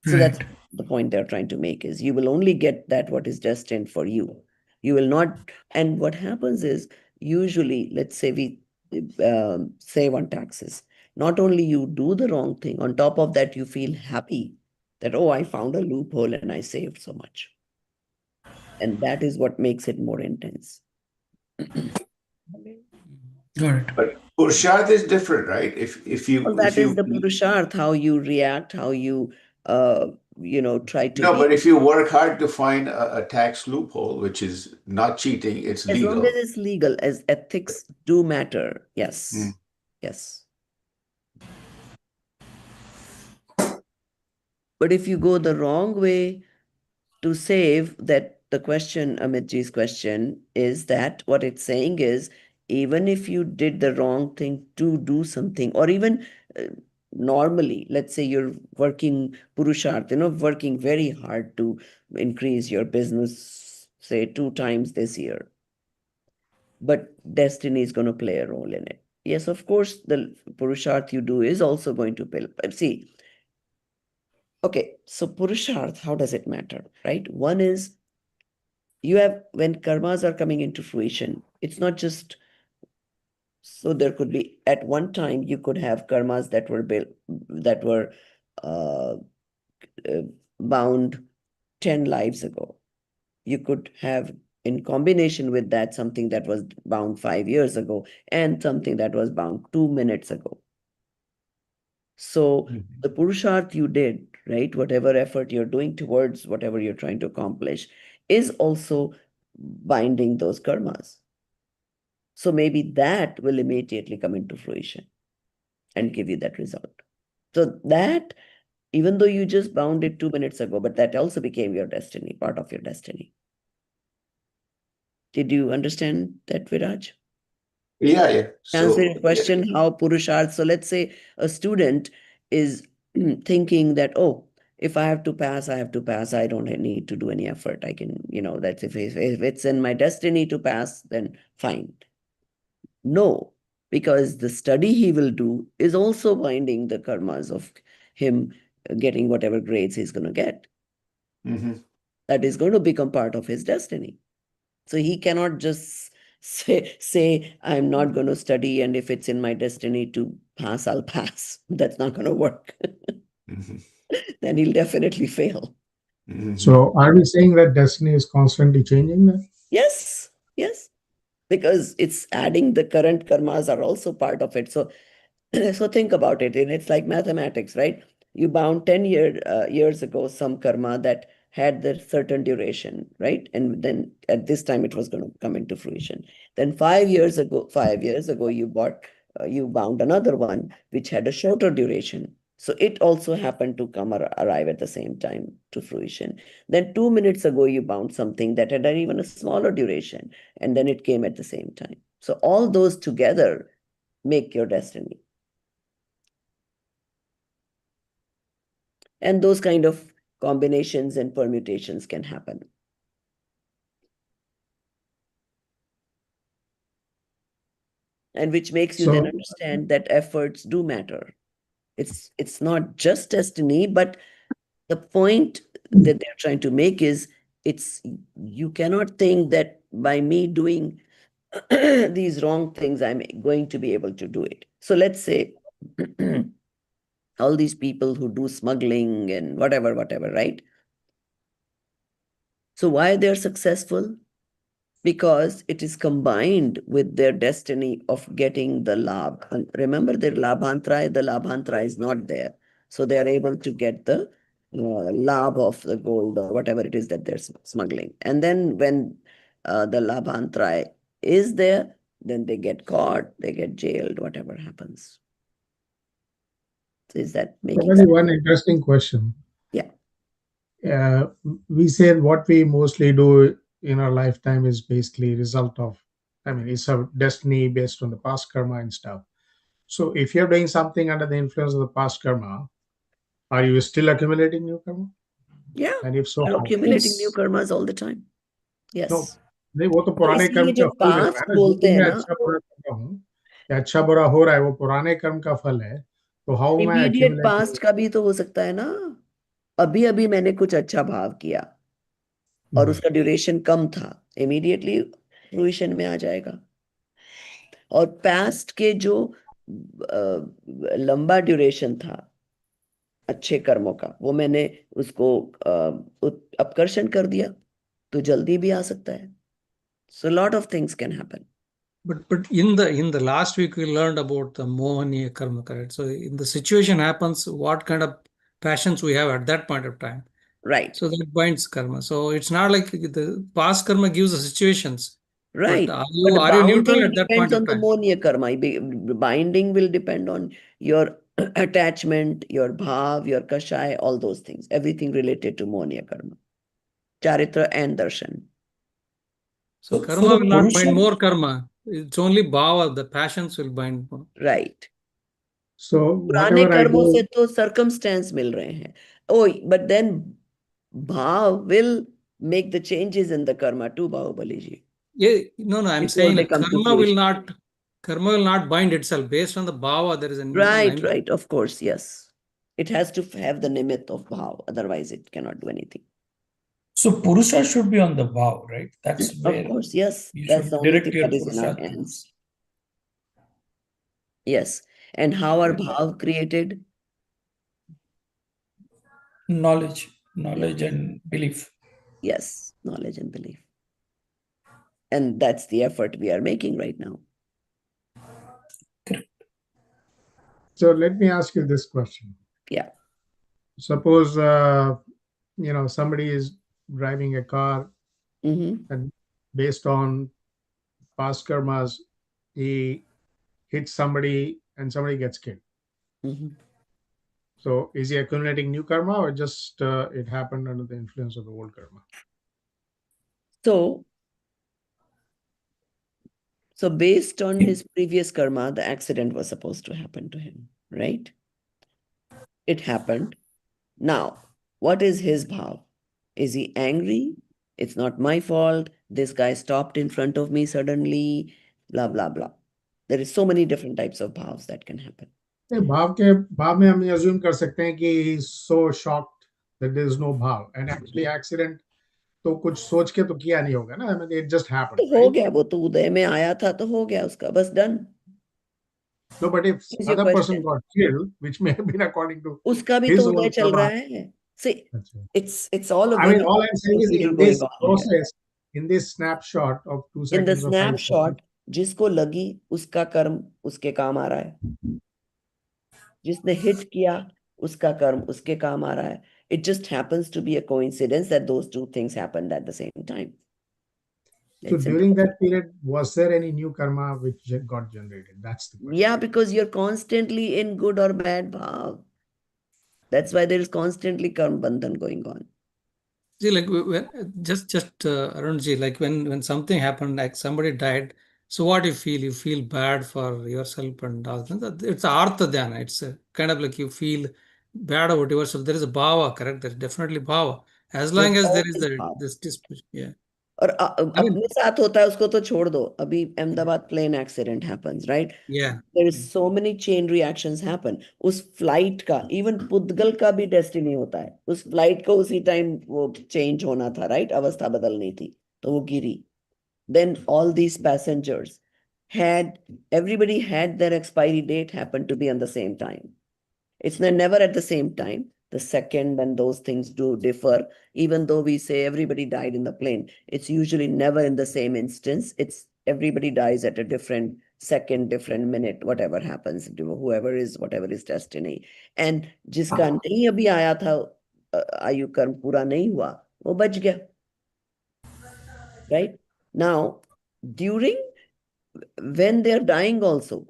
So that's Right. the point they're trying to make, is you will only get that what is destined for you. You will not. And what happens is, usually, let's say we save on taxes. Not only you do the wrong thing, on top of that, you feel happy that, oh, I found a loophole and I saved so much. And that is what makes it more intense. Got it. But Purusharth is different, right? Well, that is the purusharth, how you react, how you try to no, be. but if you work hard to find a tax loophole, which is not cheating, it's As long legal. as it's legal, as ethics do matter. Yes. Yes. But if you go the wrong way to save, that the question, Amitji's question, is that what it's saying is, even if you did the wrong thing to do something, or even normally, let's say you're working Purusharth, working very hard to increase your business, say 2 times this year, but destiny is going to play a role in it. Yes, of course, the Purusharth you do is also going to play. See, okay, so Purusharth, how does it matter, right? One is, you have, when karmas are coming into fruition, it's not just, so there could be, at one time you could have karmas that were built, that were uh, bound 10 lives ago. You could have, in combination with that, something that was bound 5 years ago and something that was bound 2 minutes ago. So the purusharth you did, right, whatever effort you're doing towards whatever you're trying to accomplish, is also binding those karmas. So maybe that will immediately come into fruition and give you that result. So that, even though you just bound it 2 minutes ago, but that also became your destiny, part of your destiny. Did you understand that, Viraj? Yeah. Answer your question, how Purusharth. So let's say a student is thinking that, oh, if I have to pass, I have to pass. I don't need to do any effort. I can, that's if it's in my destiny to pass, then fine. No, because the study he will do is also binding the karmas of him getting whatever grades he's going to get. That is going to become part of his destiny. So he cannot just say I'm not going to study, and if it's in my destiny to pass, I'll pass. That's not going to work. Then he'll definitely fail. So are we saying that destiny is constantly changing then? Yes, yes. Because it's adding, the current karmas are also part of it. So think about it, and it's like mathematics, right? You bound 10 years ago some karma that had the certain duration, right? And then at this time it was going to come into fruition. Then 5 years ago you bound another one which had a shorter duration. So it also happened to arrive at the same time to fruition. Then 2 minutes ago you bound something that had even a smaller duration, and then it came at the same time. So all those together make your destiny. And those kind of combinations and permutations can happen. And which makes you then understand that efforts do matter. It's not just destiny, but the point that they're trying to make is, you cannot think that by me doing these wrong things, I'm going to be able to do it. So let's say all these people who do smuggling and whatever, right? So why they're successful? Because it is combined with their destiny of getting the labh. And remember, the labhantra is not there. So they are able to get the labh of the gold or whatever it is that they're smuggling. And then when the labhantra is there, then they get caught, they get jailed, whatever happens. So is that making sense? One interesting question. Yeah. we say what we mostly do in our lifetime is basically result of, it's a destiny based on the past karma and stuff. So if you're doing something under the influence of the past karma, are you still accumulating new karma? Yeah, And if so, you're how? accumulating new Yes. karmas all the time. No, Yes. नहीं, वो तो तो पुराने कर्म इसलिए का जो फल मिल रहा है पास्ट ना, जो बोलते भी हैं मैं ना, अच्छा बुरा कर रहा हूँ या अच्छा बुरा हो रहा है, वो पुराने कर्म का फल है. तो हाउ मैं इमीडिएट accumulating? पास्ट का भी तो हो सकता है ना. अभी अभी मैंने कुछ अच्छा भाव किया और उसका ड्यूरेशन कम था, इमीडिएटली फ्रूइशन में आ जाएगा. और पास्ट के जो लंबा ड्यूरेशन था अच्छे कर्मों का, वो मैंने उसको अपकर्षण कर दिया, तो जल्दी भी आ सकता है. So lot of things can happen. But in the last week we learned about the Mohaniya karma, correct? So in the situation happens, what kind of passions we have at that point of time. Right. So that binds karma. So it's not like the past karma gives the situations, but Right. are But you neutral bounding at that point depends of on the time? Mohaniya karma. Binding will depend on your attachment, your bhav, your kashai, all those things. Everything related to Mohaniya karma. Charitra and darshan. So So karma the will not bind Purusha, more karma. It's only bhava, the passions will bind more. Right. So पुराने whatever I कर्मों से do, तो circumstance मिल रहे हैं. Oh, but then bhav will make the changes in the karma too, Bahubali ji. Yeah, no, I'm Before saying they like come to fruition. karma will not bind itself based on the bhava. There is a Right, limit. right. Of course, yes. It has to have the nimit of bhav. Otherwise, it cannot do anything. so Purusha should be on the bow, right? That's Of where course, yes. you That's the should only direct thing your that is in our Purusha hands. towards. Yes. And how are Right. bhav created? Knowledge, Yeah. knowledge and belief. Yes. Knowledge and belief. And that's the effort we are making right now. Correct. so let me ask you this question. Yeah. Suppose, somebody is driving a car Mm-hmm. and based on past karmas, he hits somebody and somebody gets killed. Mm-hmm. So is he accumulating new karma or just it happened under the influence of the old karma? So based on his previous karma, the accident was supposed to happen to him, right? It happened. Now, what is his bhav? Is he angry? It's not my fault. This guy stopped in front of me suddenly, blah, blah, blah. There is so many different types of bhavs that can happen. भाव में हम assume कर सकते हैं कि he is so shocked that there is no भाव and actually accident तो कुछ सोच के तो किया नहीं होगा ना. It just happened, तो हो right? गया, वो तो उदय में आया था तो हो गया उसका, बस done. No, but if Is your other person question? got killed, which may have been according to उसका भी his तो उदय own चल रहा karma. है. See, अच्छा. it's all a I mean, very all I'm saying is procedure in going this on here. process, in this snapshot of 2 In the seconds or 5 seconds, snapshot, जिसको लगी उसका कर्म उसके काम आ रहा है. जिसने हिट किया उसका कर्म उसके काम आ रहा है. It just happens to be a coincidence that those two things happened at the same time. so It's during simple. that period, was there any new karma which got generated? That's the question. Yeah, because you're constantly in good or bad bhav. That's why there is constantly karma bandhan going on. See, like when Arunji, like when something happened, like somebody died. So what you feel? You feel bad for yourself and all that. It's artha dhyana. It's kind of like you feel bad about yourself. There is a bhava, correct? There's definitely bhava. As long There's as there is always bhav. this, yeah. और I mean, अपने साथ होता है उसको तो छोड़ दो. अभी Ahmedabad plane accident happens, right? yeah. There is so many chain reactions happen. उस फ्लाइट का, इवन पुद्गल का भी डेस्टिनी होता है. उस फ्लाइट को उसी टाइम वो चेंज होना था, राइट? अवस्था बदलनी थी तो वो गिरी. Then all these passengers everybody had their expiry date happen to be on the same time. It's never at the same time. The second and those things do differ. Even though we say everybody died in the plane, it's usually never in the same instance. It's everybody dies at a different second, different minute, whatever happens, whatever is destiny. And जिसका नहीं अभी आया था, आयु कर्म पूरा नहीं हुआ, वो बच गया. Right? Now, when they're dying also,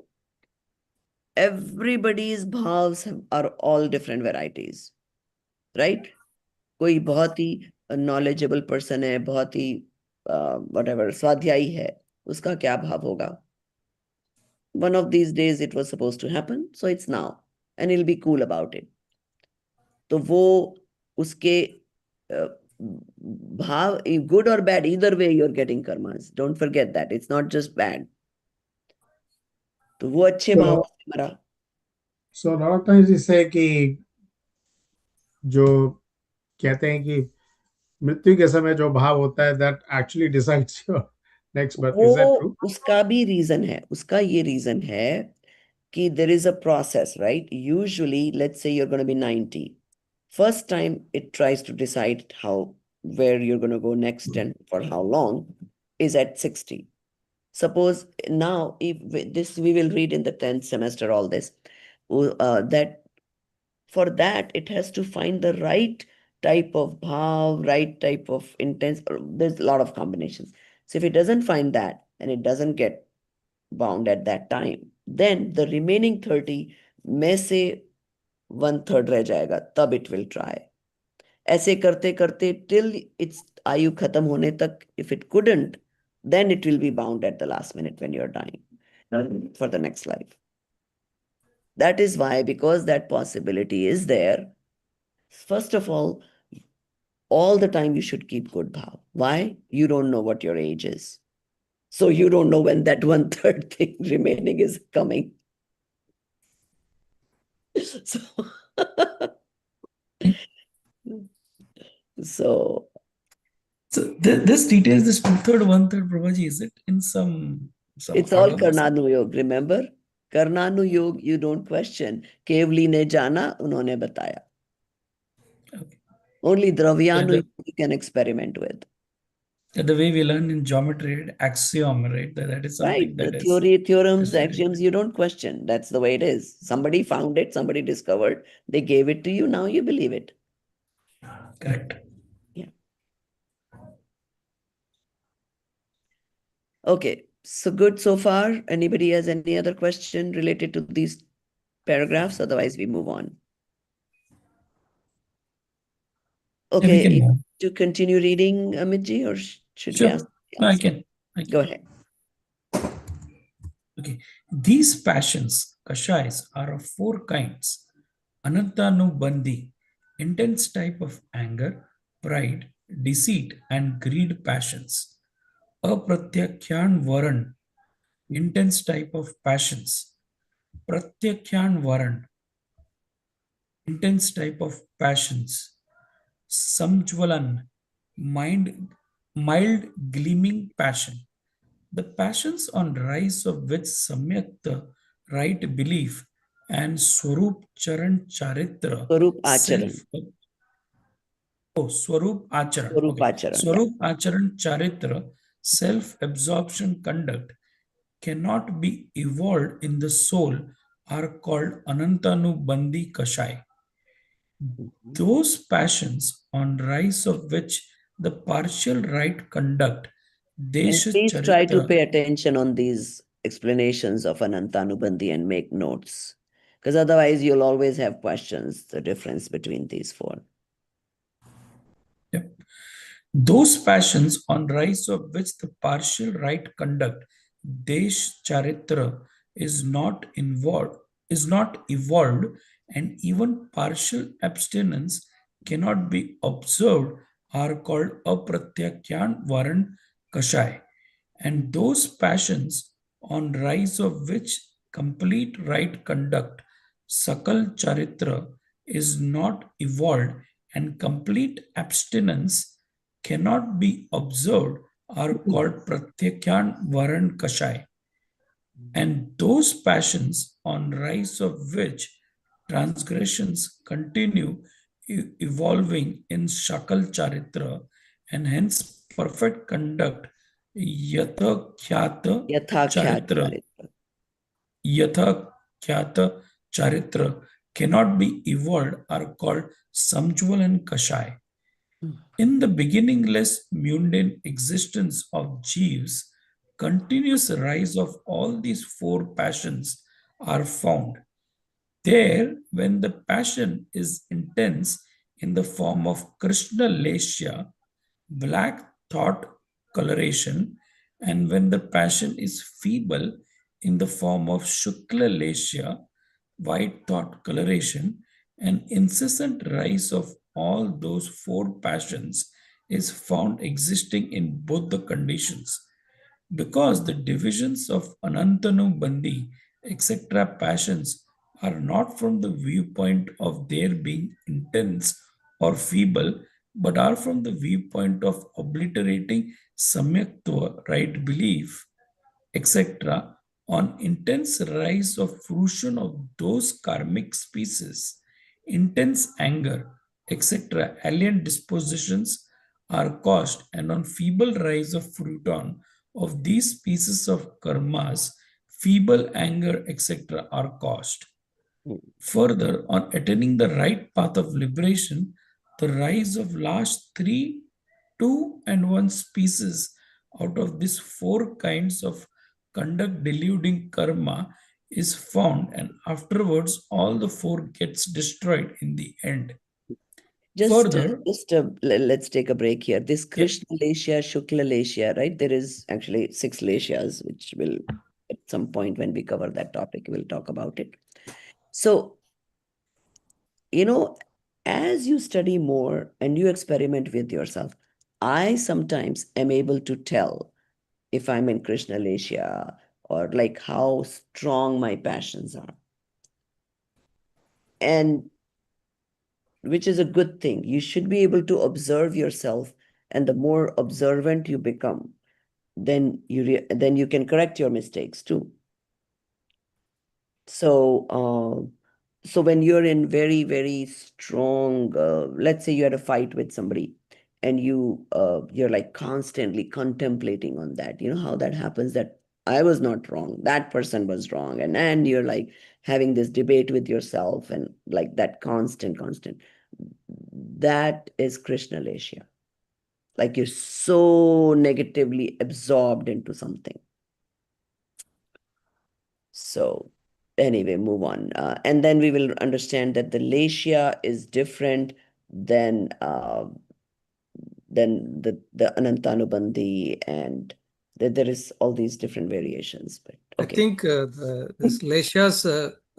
everybody's bhavs are all different varieties, right? कोई बहुत ही नॉलेजेबल पर्सन है, बहुत ही whatever स्वाध्यायी है, उसका क्या भाव होगा? One of these days it was supposed to happen, so it's now, and he'll be cool about it. तो वो उसके भाव, good or bad, either way you're getting karmas. Don't forget that. It's not just bad. तो वो अच्छे भाव से मरा. So a lot of times we say कि जो कहते हैं कि मृत्यु के समय जो भाव होता है that actually decides your next birth. Is that वो true? उसका भी रीजन है, उसका ये रीजन है कि there is a process, right? Usually, let's say you're going to be 90. First time it tries to decide where you're going to go next and for how long is at 60. Suppose now, if this we will read in the 10th semester, all this, that for that it has to find the right type of bhav, right type of intense. There's a lot of combinations. So if it doesn't find that and it doesn't get bound at that time, then the remaining 30 में से 1/3 रह जाएगा, तब it will try. ऐसे करते करते till its आयु खत्म होने तक, if it couldn't, then it will be bound at the last minute when you're dying for the next life. That is why, because that possibility is there, first of all the time you should keep good bhav. Why? You don't know what your age is. So you don't know when that 1/3 thing remaining is coming. So, so So this details, this 2/3, 1/3, Prabhaji, is it in some it's all Agama? Karnanu Yog, remember? Karnanu Yog, you don't question. Kevli ne jana, unhone bataya. Okay. Only Dravyanu The, you can experiment with. the way we learn in geometry, axiom, right? That is Right? something The that is theory, theorems, studied. axioms, you don't question. That's the way it is. Somebody found it, somebody discovered, they gave it to you, now you believe it. Correct. Yeah. Okay, so good so far. Anybody has any other question related to these paragraphs? Otherwise, we move on. Yeah, we Okay, can move. to continue reading, Amitji, or should we Sure. ask? No, I else? can. Go ahead. Okay. These passions, kashais, are of four kinds. Anantanubandhi, intense type of anger, pride, deceit, and greed passions. Apratyakhyan varan, intense type of passions. Pratyakhyan varan, intense type of passions. Samjvalan, mild gleaming passion. The passions on rise of which Samyakta, right belief, and Swarup Charan Charitra, Swarup self, Acharan. Swarup Acharan, Swarup okay, Acharan, yeah. Swarup Acharan Charitra, self-absorption conduct cannot be evolved in the soul are called Anantanubandhi Kashai. Those passions on rise of which the partial right conduct, And Desha please try to Charitra, pay attention on these explanations of Anantanubandhi and make notes. Because otherwise you'll always have questions, the difference between these four. yep. Those passions on rise of which the partial right conduct, Desh Charitra, is not evolved, and even partial abstinence cannot be observed, are called Apratyakyan Varan Kashai. And those passions on rise of which complete right conduct, Sakal Charitra, is not evolved, and complete abstinence cannot be observed, are called Pratyakyan Varan Kashai. And those passions on rise of which transgressions continue evolving in Shakal Charitra, and hence perfect conduct Yatha Khyata Yathakhyat Charitra, Charitra. Yatha Khyata Charitra cannot be evolved, are called Samjval and Kashai. In the beginningless mundane existence of Jeeves, continuous rise of all these four passions are found. There, when the passion is intense in the form of Krishna Lesha, black thought coloration, and when the passion is feeble in the form of Shukla Lesha, white thought coloration, an incessant rise of all those four passions is found existing in both the conditions. Because the divisions of Anantanu Bandi, etc., passions are not from the viewpoint of their being intense or feeble, but are from the viewpoint of obliterating samyaktva, right belief, etc., on intense rise of fruition of those karmic species, intense anger, etc., alien dispositions are caused, and on feeble rise of fruiton of these species of karmas, feeble anger, etc., are caused. Further, on attaining the right path of liberation, the rise of last three, two, and one species out of these four kinds of conduct deluding karma is found, and afterwards all the four gets destroyed in the end. Just, Further, let's take a break here. This yeah, Krishna Lesha, Shukla Lesha, right? There is actually 6 Leshas, which will, at some point when we cover that topic, we'll talk about it. So, you know, as you study more and you experiment with yourself, I sometimes am able to tell if I'm in Krishna Lesha or like how strong my passions are. And which is a good thing. You should be able to observe yourself, and the more observant you become, then you can correct your mistakes too. So, so when you're in very, very strong, let's say you had a fight with somebody, and you're like constantly contemplating on that. You know how that happens, that I was not wrong, that person was wrong, and you're like having this debate with yourself, and like that constant. That is Krishna Lesha. Like you're so negatively absorbed into something. So anyway, move on. And then we will understand that the Lesha is different than the Anantanubandhi, and that there is all these different variations. But I okay. think this Lesha's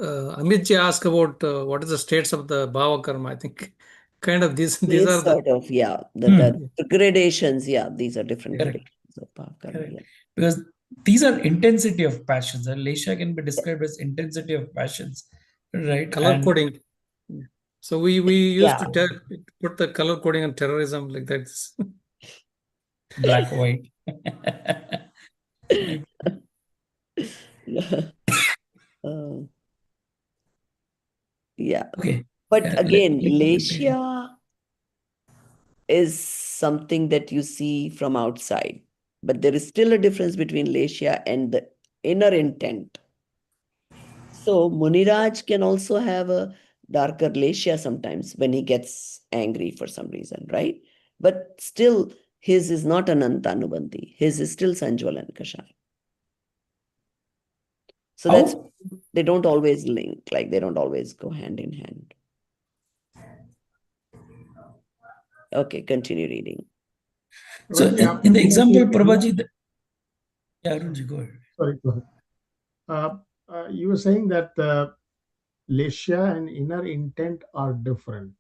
Amit ji asked about what is the states of the Bhava Karma. I think kind of these are This the sort of, yeah, hmm, the gradations, yeah, these are different correct, gradations of bhava karma, correct. yeah. Because these are intensity of passions. And Lesha can be described as intensity of passions, right? color And coding. So we used Yeah. to put the color coding on terrorism like that. black white. Okay. Uh, yeah. Okay. But Yeah, again, let me continue. Lesha is something that you see from outside, but there is still a difference between Lesha and the inner intent. So Muniraj can also have a darker Lesha sometimes when he gets angry for some reason, right? But still, his is not Anantanubandhi. His is still Sanjwal and Kashai. So that's, How? they don't always link, like they don't always go hand in hand. Okay, continue reading. So Raji, in after the you example, say Prabhaji, yeah, Arunji, go ahead. sorry, go ahead. You were saying that Lesha and inner intent are different.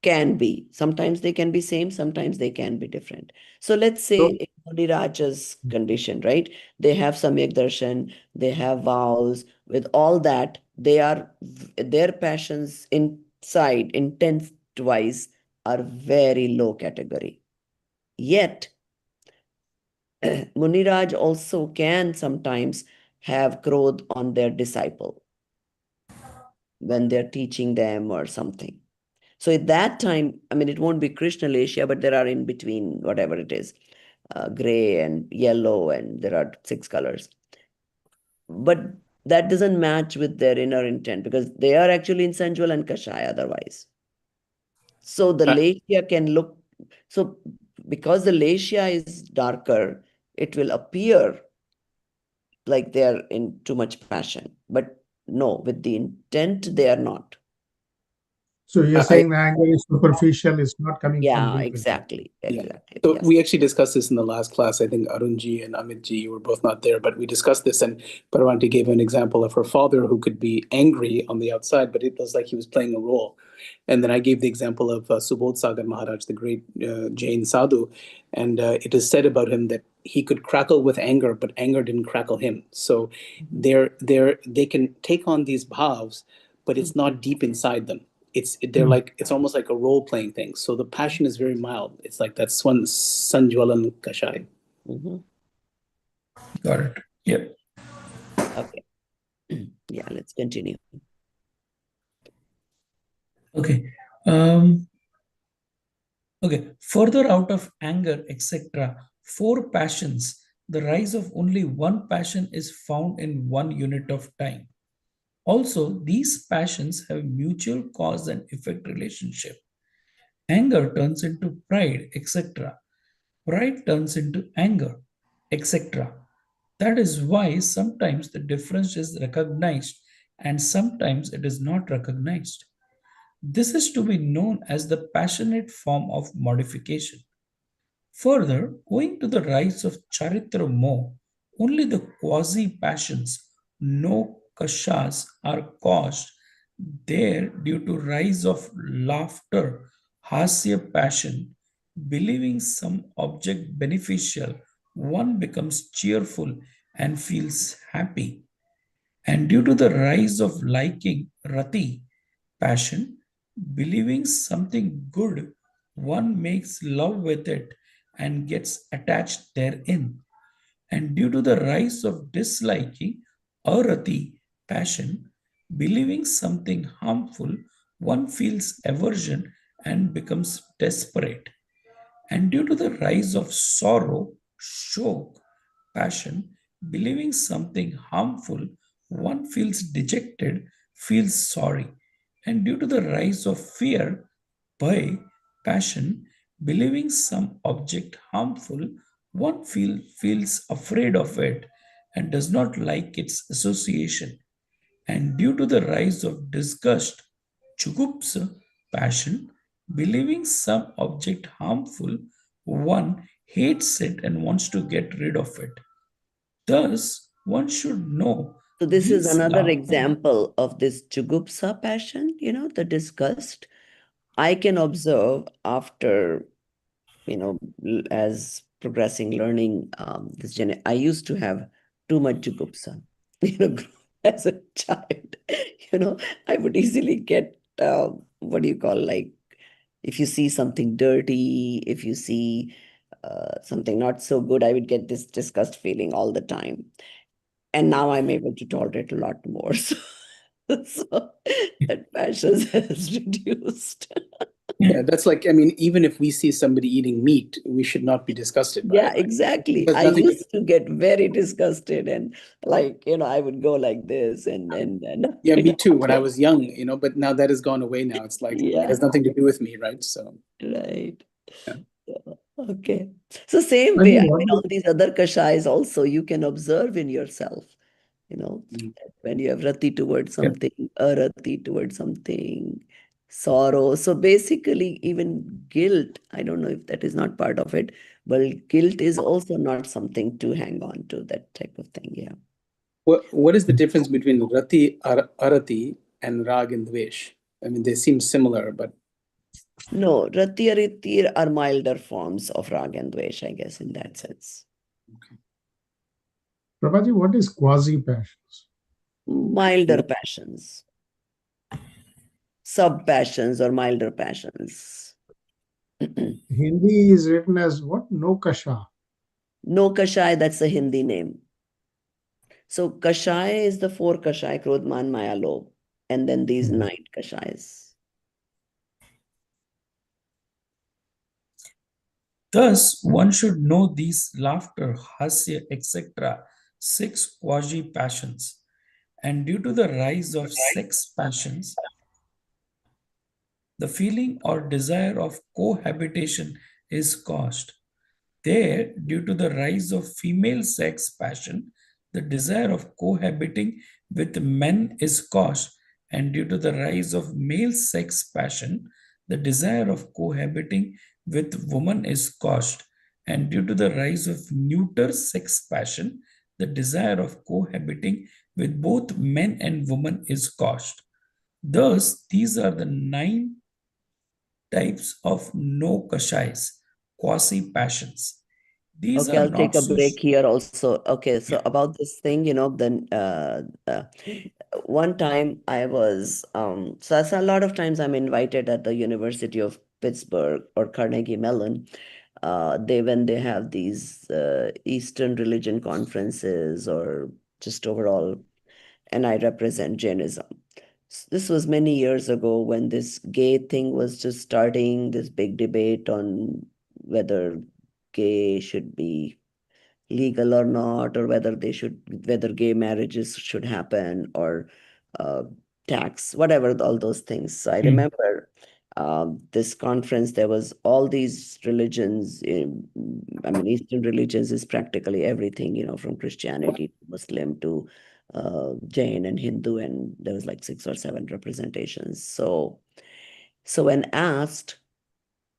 Can be. Sometimes they can be same, sometimes they can be different. So let's say So, in Mudiraj's condition, right? They have Samyak Darshan, they have vows. With all that, their passions inside, intent wise, are very low category. Yet, Muniraj also can sometimes have growth on their disciple when they're teaching them or something. So at that time, I mean, it won't be Krishna Lesha, but there are in between, whatever it is, gray and yellow, and there are 6 colors. But that doesn't match with their inner intent because they are actually in Sanjwal and Kashai otherwise. So the Uh, Lesha can look, so because the Lesha is darker, it will appear like they are in too much passion. But no, with the intent, they are not. So you're I saying the anger is superficial, it's not coming from Yeah, deep within. exactly. Yeah. Exactly. So Yes. we actually discussed this in the last class. I think Arunji and Amitji were both not there, but we discussed this, and Parvanti gave an example of her father who could be angry on the outside, but it was like he was playing a role. And then I gave the example of Subodh Sagar Maharaj, the great Jain sadhu, and it is said about him that he could crackle with anger, but anger didn't crackle him. So they can take on these bhavs, but it's not deep inside them. They're like, it's almost like a role playing thing. So the passion is very mild. It's like that Sanjwalan Kashai. Mhm. Got it. Yeah. Okay. Yeah, let's continue. Okay. Okay. Further out of anger, etc., four passions, the rise of only one passion is found in one unit of time. Also, these passions have mutual cause and effect relationship. Anger turns into pride, etc. Pride turns into anger, etc. That is why sometimes the difference is recognized and sometimes it is not recognized. This is to be known as the passionate form of modification. Further, owing to the rise of Charitra Moh, only the quasi passions, no kashas, are caused there due to rise of laughter, hasya passion, believing some object beneficial, one becomes cheerful and feels happy. And due to the rise of liking, rati, passion, believing something good, one makes love with it and gets attached therein. And due to the rise of disliking, arati, passion, believing something harmful, one feels aversion and becomes desperate. And due to the rise of sorrow, shok, passion, believing something harmful, one feels dejected, feels sorry. And due to the rise of fear, bhai, passion, believing some object harmful, one feels afraid of it and does not like its association. And due to the rise of disgust, chugupsa, passion, believing some object harmful, one hates it and wants to get rid of it. Thus, one should know So this is these another laughter. example of this jugupsa passion, the disgust. I can observe after, as progressing learning I used to have too much jugupsa, as a child, I would easily get, what do you call, like, if you see something dirty, if you see something not so good, I would get this disgust feeling all the time. And now I'm able to tolerate a lot more. So that passion has reduced. Yeah, that's like, I mean, even if we see somebody eating meat, we should not be disgusted by Yeah, it. exactly. There's I nothing to, used to get very disgusted and, like, I would go like this and yeah, me too when I was young, but now that has gone away now. It's like, it yeah, has nothing to do with me, right? So, right. yeah. Yeah, okay. So same way, Raji, I what mean, do all these other kashais also you can observe in yourself, you know, Mm. when you have rati towards Yeah. something, arati towards something, sorrow. So basically, even guilt, I don't know if that is not part of it, but guilt is also not something to hang on to, that type of thing. Yeah. What is the difference between arati, and rag and dvesh? I mean, they seem similar, but No, rati aritir are milder forms of rag and dvesh, I guess, in that sense. Prabhaji, what is quasi passions? Milder passions, sub passions or milder passions. Hindi is written as what? No kasha. No Kashai, that's a Hindi name. So Kashai is the four Kashai, Krodh, Man, Maya, Lobh, and then these 9 Kashais. Thus, one should know these laughter, hasya, etc., six quasi passions. And due to the rise of sex passions, the feeling or desire of cohabitation is caused. There, due to the rise of female sex passion, the desire of cohabiting with men is caused, and due to the rise of male sex passion, the desire of cohabiting with woman is quashed, and due to the rise of neuter sex passion, the desire of cohabiting with both men and women is quashed. Thus, these are the 9 types of no kashais, quasi passions. These Okay, are I'll take not a so. break here also. Okay, so Yeah, about this thing, then one time I was so a lot of times I'm invited at the University of Pittsburgh or Carnegie Mellon. When they have these Eastern religion conferences or just overall, and I represent Jainism. This was many years ago when this gay thing was just starting, this big debate on whether gay should be legal or not, or whether gay marriages should happen, or uh, tax, whatever, all those things. So I mm, remember this conference, there was all these religions. I mean, Eastern religions is practically everything, from Christianity to Muslim to Jain and Hindu, and there was like 6 or 7 representations. So when asked,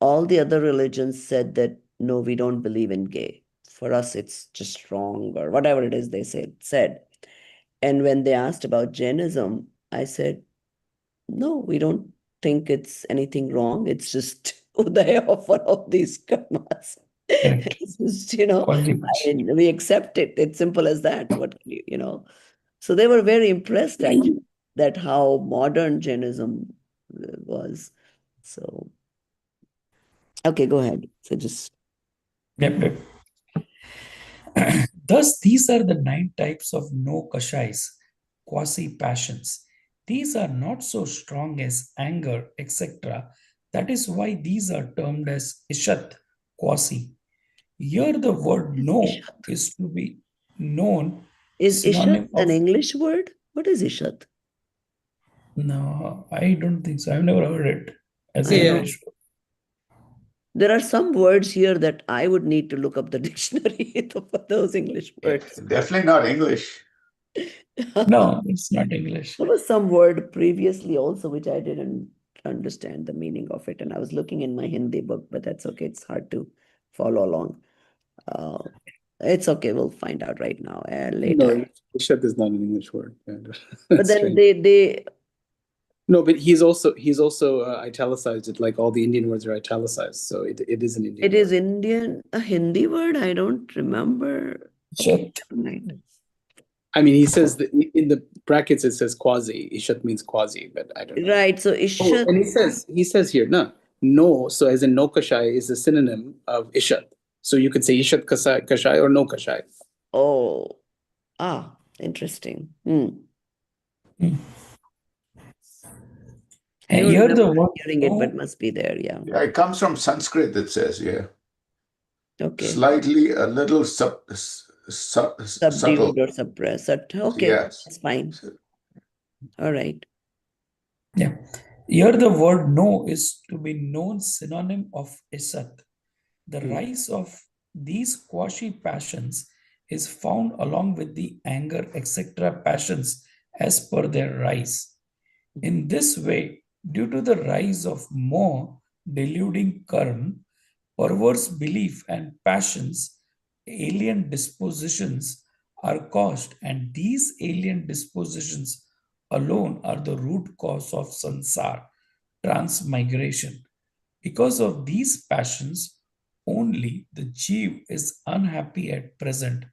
all the other religions said that no, we don't believe in gay. For us, it's just wrong, or whatever it is they said. And when they asked about Jainism, I said, no, we don't think it's anything wrong. It's just udaya of one of these karmas. correct. It's just, Quasi I passion. mean, we accept it. It's simple as that. What can you? So they were very impressed actually that how modern Jainism was. So, okay, go ahead. So just. Yep, yep. Thus, these are the 9 types of no kashais, quasi passions. These are not so strong as anger, etc. That is why these are termed as ishat, quasi. Here, the word Is no Ishat? is to be known Is Ishat synonym an of. English word? What is Ishat? No, I don't think so. I've never heard it as an I See, know. English word. There are some words here that I would need to look up the dictionary for those English Yeah, words. definitely not English. No, it's not English. There was some word previously also which I didn't understand the meaning of it, and I was looking in my Hindi book, but that's okay. It's hard to follow along. Uh, it's okay. We'll find out right now, later. No, Ishad is not an English word. Yeah, But that's then strange. they No, but he's also italicized it like all the Indian words are italicized, so it is an Indian it is word. Indian, a Hindi word. I don't remember. Shat. Right. I mean, he says that in the brackets it says quasi. Ishat means quasi, but I don't know. Right. So Oh, Ishat. and he says here, no. So as in no kashai is a synonym of ishat. So you could say ishat kashai or no kashai. Oh, interesting. Mm. I And don't here remember the word hearing it, but no, must be there. Yeah. Yeah, it comes from Sanskrit, it says, yeah. Okay. Slightly, a little subtle. Subdued or suppressed. Okay, Yes. that's fine. All right. yeah. Here the word no is to be known synonym of isat. The Mm. rise of these quasi passions is found along with the anger, etc. passions as per their rise. In this way, due to the rise of more deluding karma, perverse belief and passions, alien dispositions are caused, and these alien dispositions alone are the root cause of sansar, transmigration. Because of these passions, only the Jeev is unhappy at present,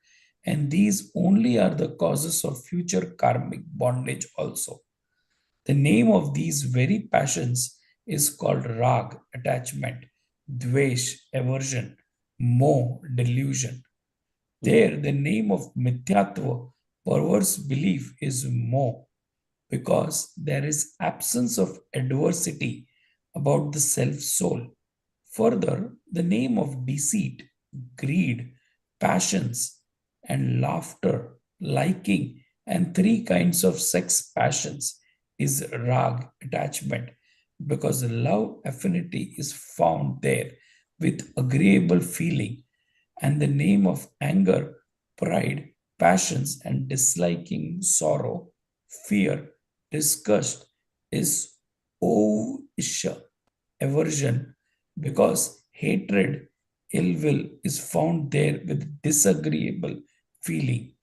and these only are the causes of future karmic bondage also. The name of these very passions is called rag, attachment, dvesh, aversion, moh, delusion. There, the name of mithyatva, perverse belief, is moh, because there is absence of adversity about the self soul. Further, the name of deceit, greed, passions, and laughter, liking, and 3 kinds of sex passions is rag, attachment, because love affinity is found there with agreeable feeling, and the name of anger, pride, passions, and disliking, sorrow, fear, disgust, is Oisha, aversion, because hatred, ill will is found there with disagreeable feeling.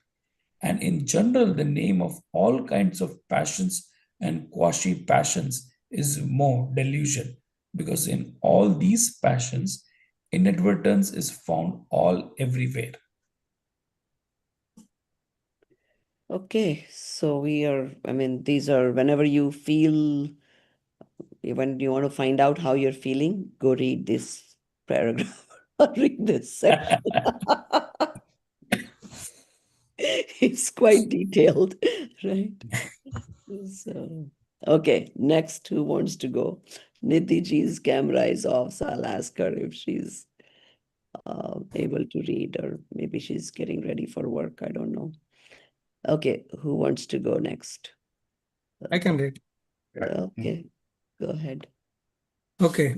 And in general, the name of all kinds of passions and quasi passions is more delusion, because in all these passions, inadvertence is found all everywhere. Okay, so I mean, these are whenever you feel, when you want to find out how you're feeling, go read this paragraph or read this section. It's quite detailed, right? So, okay, next, who wants to go? Nidhi ji's camera is off, so I'll ask her if she's able to read, or maybe she's getting ready for work. I don't know. Okay, who wants to go next? I can read. Okay, go ahead. Okay.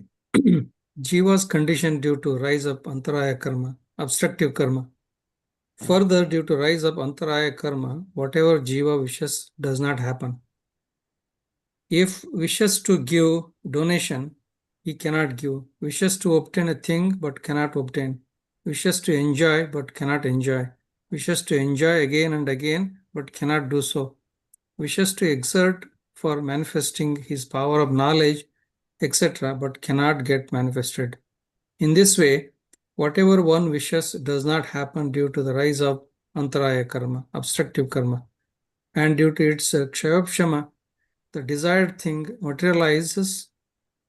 Jiva's condition due to rise of antaraya karma, obstructive karma. Further, due to rise of antaraya karma, whatever Jiva wishes does not happen. If wishes to give donation, he cannot give. Wishes to obtain a thing but cannot obtain. Wishes to enjoy but cannot enjoy. Wishes to enjoy again and again but cannot do so. Wishes to exert for manifesting his power of knowledge, etc., but cannot get manifested. In this way, whatever one wishes does not happen due to the rise of antaraya karma, obstructive karma, and due to its kshayopshama, the desired thing materializes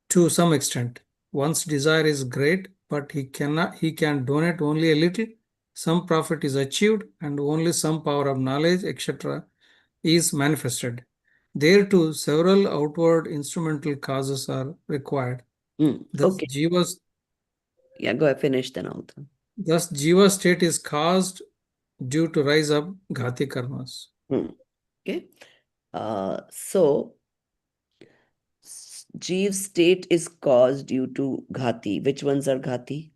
to some extent. One's desire is great, but he can donate only a little. Some profit is achieved, and only some power of knowledge, etc., is manifested. There too, several outward instrumental causes are required. Thus, Okay, yeah, go ahead, finish then out. Jiva state is caused due to rise of ghati karmas. Okay, so Jeev state is caused due to ghati. Which ones are ghati?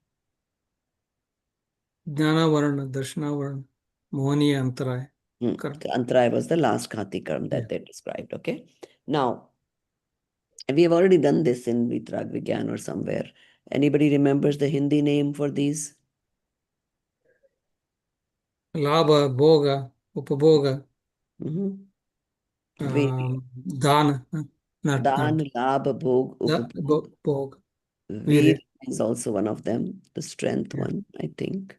Jnana varna, darshana varna, mohani antaraya. The antaraya was the last ghati karma that they described. Okay, now we have already done this in Vitrag Vigyan or somewhere. Anybody remembers the Hindi name for these? Labha, bhoga, upabhoga, Vedi. dana, not Dan, Labh, Bhog, Upabhog. bhog. Veer is also one of them, the strength one, I think.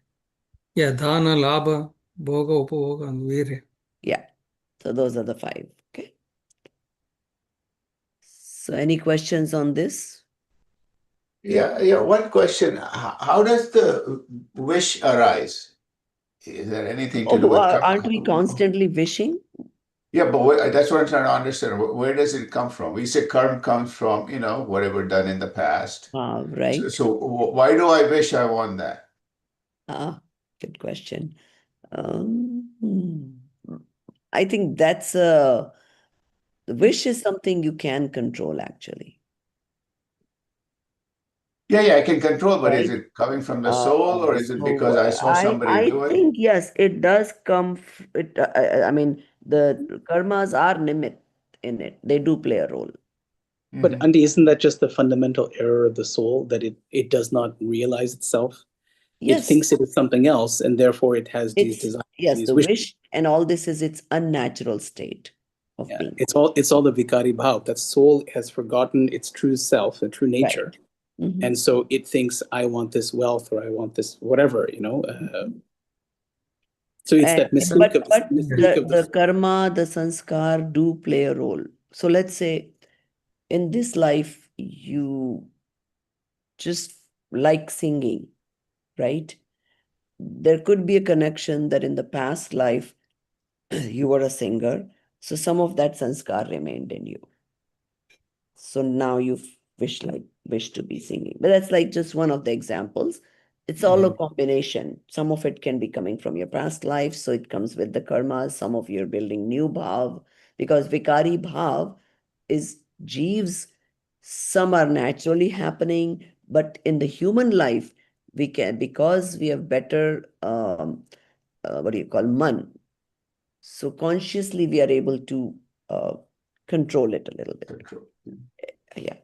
Yeah, dana, labha, bhoga, upabhoga, and virya. Yeah, so those are the 5. Okay. So any questions on this? Yeah. One question: how does the wish arise? Is there anything to do with Aren't we constantly wishing? Yeah, but that's what I'm trying to understand. Where does it come from? We say karma comes from, whatever done in the past. Right. So why do I wish I won that? Good question. I think that's a wish is something you can control, actually. Yeah, I can control, but is Right. it coming from the soul, or is it So because I saw somebody I do it? think yes, it does come. I mean, the karmas are nimit in it. They do play a role. But Andy, isn't that just the fundamental error of the soul, that it does not realize itself? It Yes, thinks it is something else, and therefore it has these it's desires, yes, these the wishes. wish and all this is its unnatural state of Yeah, being. it's all the vikari bhav. That soul has forgotten its true self, the true nature, and so it thinks, I want this wealth, or I want this whatever, So it's that But mystique of the karma, the sanskar do play a role. So let's say in this life you just like singing, right? There could be a connection that in the past life you were a singer, so some of that sanskar remained in you. So now you wish to be singing. But that's like just one of the examples. It's all a combination. Some of it can be coming from your past life, so it comes with the karmas. Some of you're building new bhav, because vikari bhav is jeeves. Some are naturally happening, but in the human life, we can, because we have better what do you call man. So consciously we are able to uh, control it a little bit. Control. Yeah.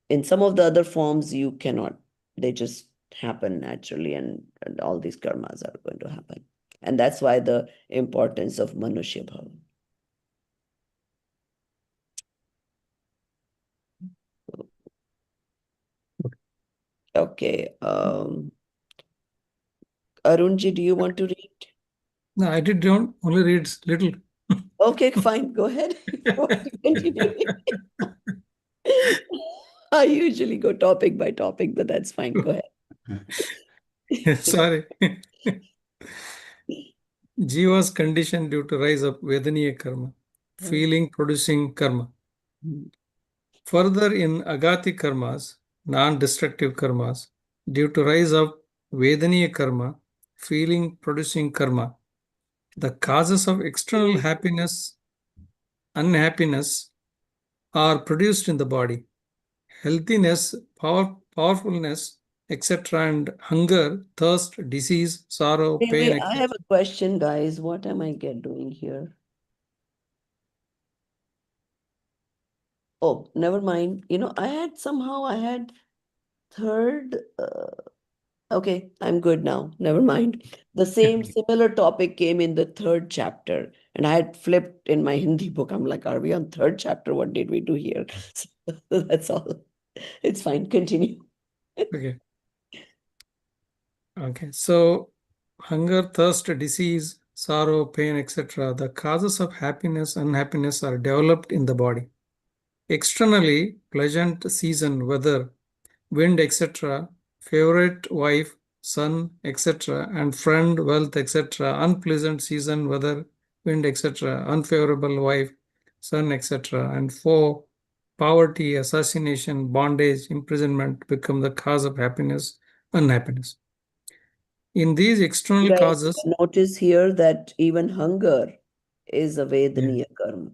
In some of the other forms, you cannot. They just happen naturally, and all these karmas are going to happen. And that's why the importance of Manushya Bhava. Okay. Arunji, do you want to read? No, I did don't only read little. Okay, fine. Go ahead. Continue. I usually go topic by topic, but that's fine. Go ahead. Sorry. Jiva's condition due to rise of Vedaniya karma, feeling producing karma. Further, in Agati karmas, non-destructive karmas, due to rise of Vedaniya karma, feeling producing karma, the causes of external happiness, unhappiness are produced in the body. Healthiness, powerfulness, etc., and hunger, thirst, disease, sorrow, pain, Wait, I have a question, guys. What am I doing here? Oh, never mind. I had third. Okay, I'm good now. Never mind. The same similar topic came in the third chapter, and I had flipped in my Hindi book. I'm like, are we on third chapter? What did we do here? So that's all. It's fine. Continue. Okay. Okay. So, hunger, thirst, disease, sorrow, pain, etc., the causes of happiness, unhappiness are developed in the body. Externally, pleasant season, weather, wind, etc., favorite wife, son, etc., and friend, wealth, etc., unpleasant season, weather, wind, etc., unfavorable wife, son, etc., and foe, poverty, assassination, bondage, imprisonment become the cause of happiness, unhappiness. In these external Guys, causes, notice here that even hunger is a Vedaniya karma.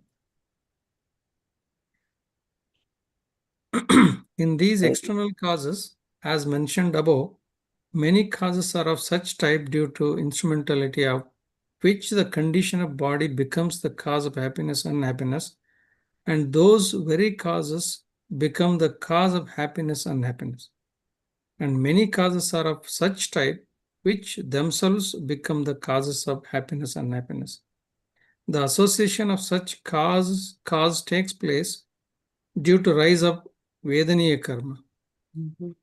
in these external causes, as mentioned above, many causes are of such type due to instrumentality of which the condition of body becomes the cause of happiness and unhappiness, and those very causes become the cause of happiness and unhappiness. And many causes are of such type which themselves become the causes of happiness and unhappiness. The association of such cause takes place due to rise of Vedaniya karma.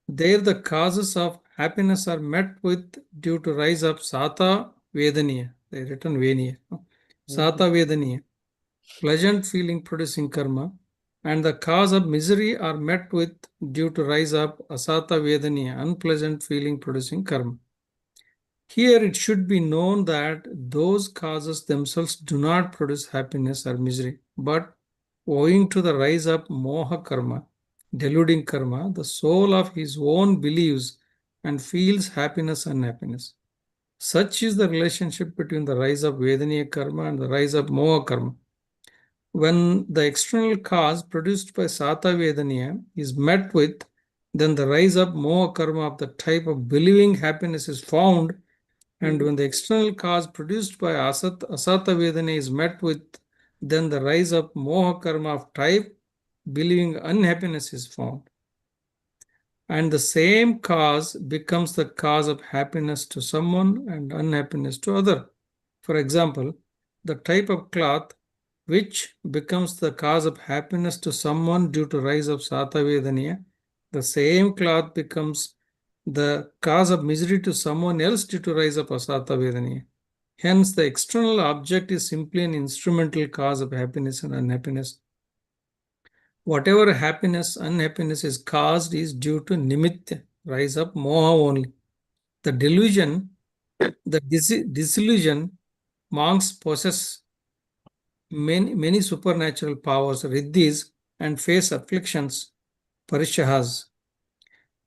There the causes of happiness are met with due to rise of Sata Vedaniya. They written Veniya. Sata Vedaniya, pleasant feeling producing karma, and the cause of misery are met with due to rise of Asata Vedaniya, unpleasant feeling producing karma. Here it should be known that those causes themselves do not produce happiness or misery, but owing to the rise of moha karma, deluding karma, the soul of his own believes and feels happiness and unhappiness. Such is the relationship between the rise of Vedaniya karma and the rise of moha karma. When the external cause produced by Sata Vedaniya is met with, then the rise of moha karma of the type of believing happiness is found, and when the external cause produced by Asata Vedana is met with, then the rise of moha karma of type believing unhappiness is found. And the same cause becomes the cause of happiness to someone and unhappiness to other. For example, the type of cloth which becomes the cause of happiness to someone due to rise of Sata Vedaniya, the same cloth becomes the cause of misery to someone else due to rise of Asata Vedaniya. Hence, the external object is simply an instrumental cause of happiness and unhappiness. Whatever happiness, unhappiness is caused is due to nimitta, rise of moha only. The delusion, the disillusion, monks possess many supernatural powers, riddhis, and face afflictions, parishahas.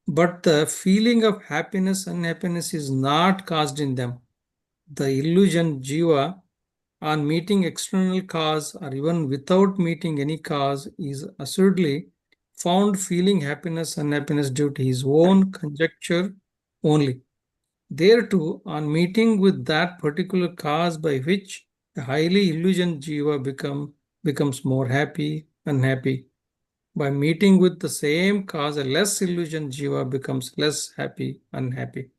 But the feeling of happiness and unhappiness is not caused in them. The illusion jiva, on meeting external cause or even without meeting any cause, is assuredly found feeling happiness and unhappiness due to his own conjecture only. There too, on meeting with that particular cause by which the highly illusioned jiva becomes more happy unhappy. By meeting with the same cause, a less illusion jiva becomes less happy, unhappy.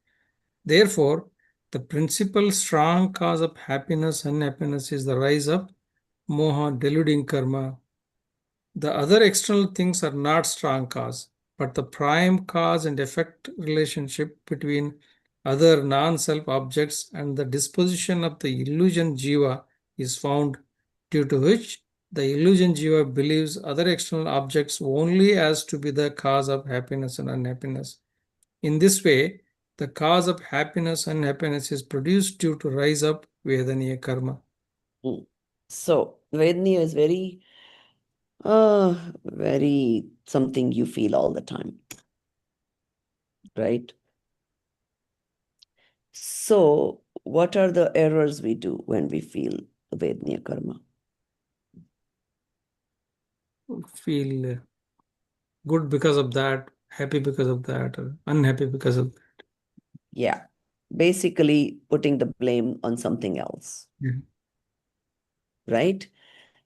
Therefore, the principal strong cause of happiness, unhappiness is the rise of moha, deluding karma. The other external things are not strong cause, but the prime cause and effect relationship between other non-self objects and the disposition of the illusion jiva is found, due to which the illusion jiva believes other external objects only as to be the cause of happiness and unhappiness. In this way, the cause of happiness and unhappiness is produced due to rise up Vedaniya karma. So Vedaniya is very something you feel all the time, right? So what are the errors we do when we feel Vedaniya karma? Feel good because of that, happy because of that, or unhappy because of that. Yeah, basically putting the blame on something else, right?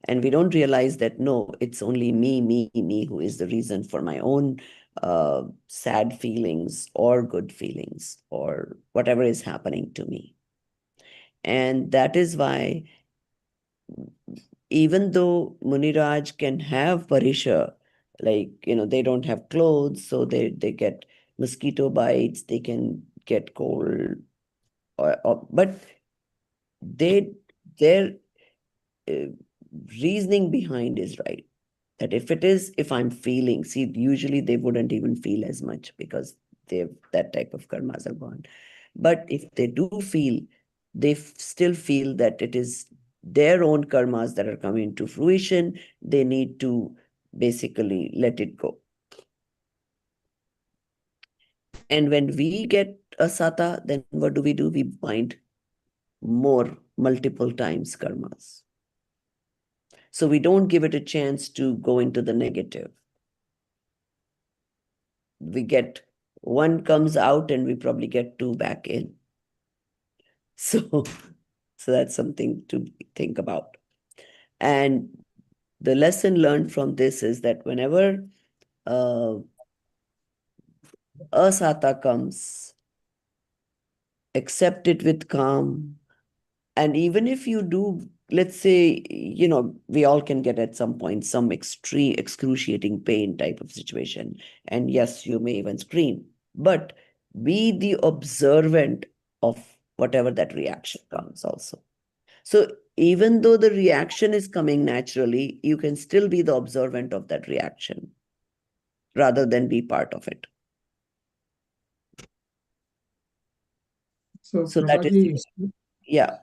And we don't realize that, no, it's only me who is the reason for my own sad feelings or good feelings or whatever is happening to me. And that is why, even though Muniraj can have parisha, like, they don't have clothes, so they get mosquito bites, they can get cold, but their uh, reasoning behind is right. That if I'm feeling, see, usually they wouldn't even feel as much because that type of karmas are gone. But if they do feel, they still feel that it is their own karmas that are coming to fruition. They need to basically let it go. And when we get a sata, then what do? We bind more, multiple times karmas. So we don't give it a chance to go into the negative. We get one comes out and we probably get two back in. So, so that's something to think about. And the lesson learned from this is that whenever uh, asata comes, accept it with calm. And even if you do, let's say, we all can get at some point some extreme, excruciating pain type of situation. And yes, you may even scream, but be the observant of whatever that reaction comes also. So even though the reaction is coming naturally, you can still be the observant of that reaction rather than be part of it. So So that Prabhaji, is, yeah.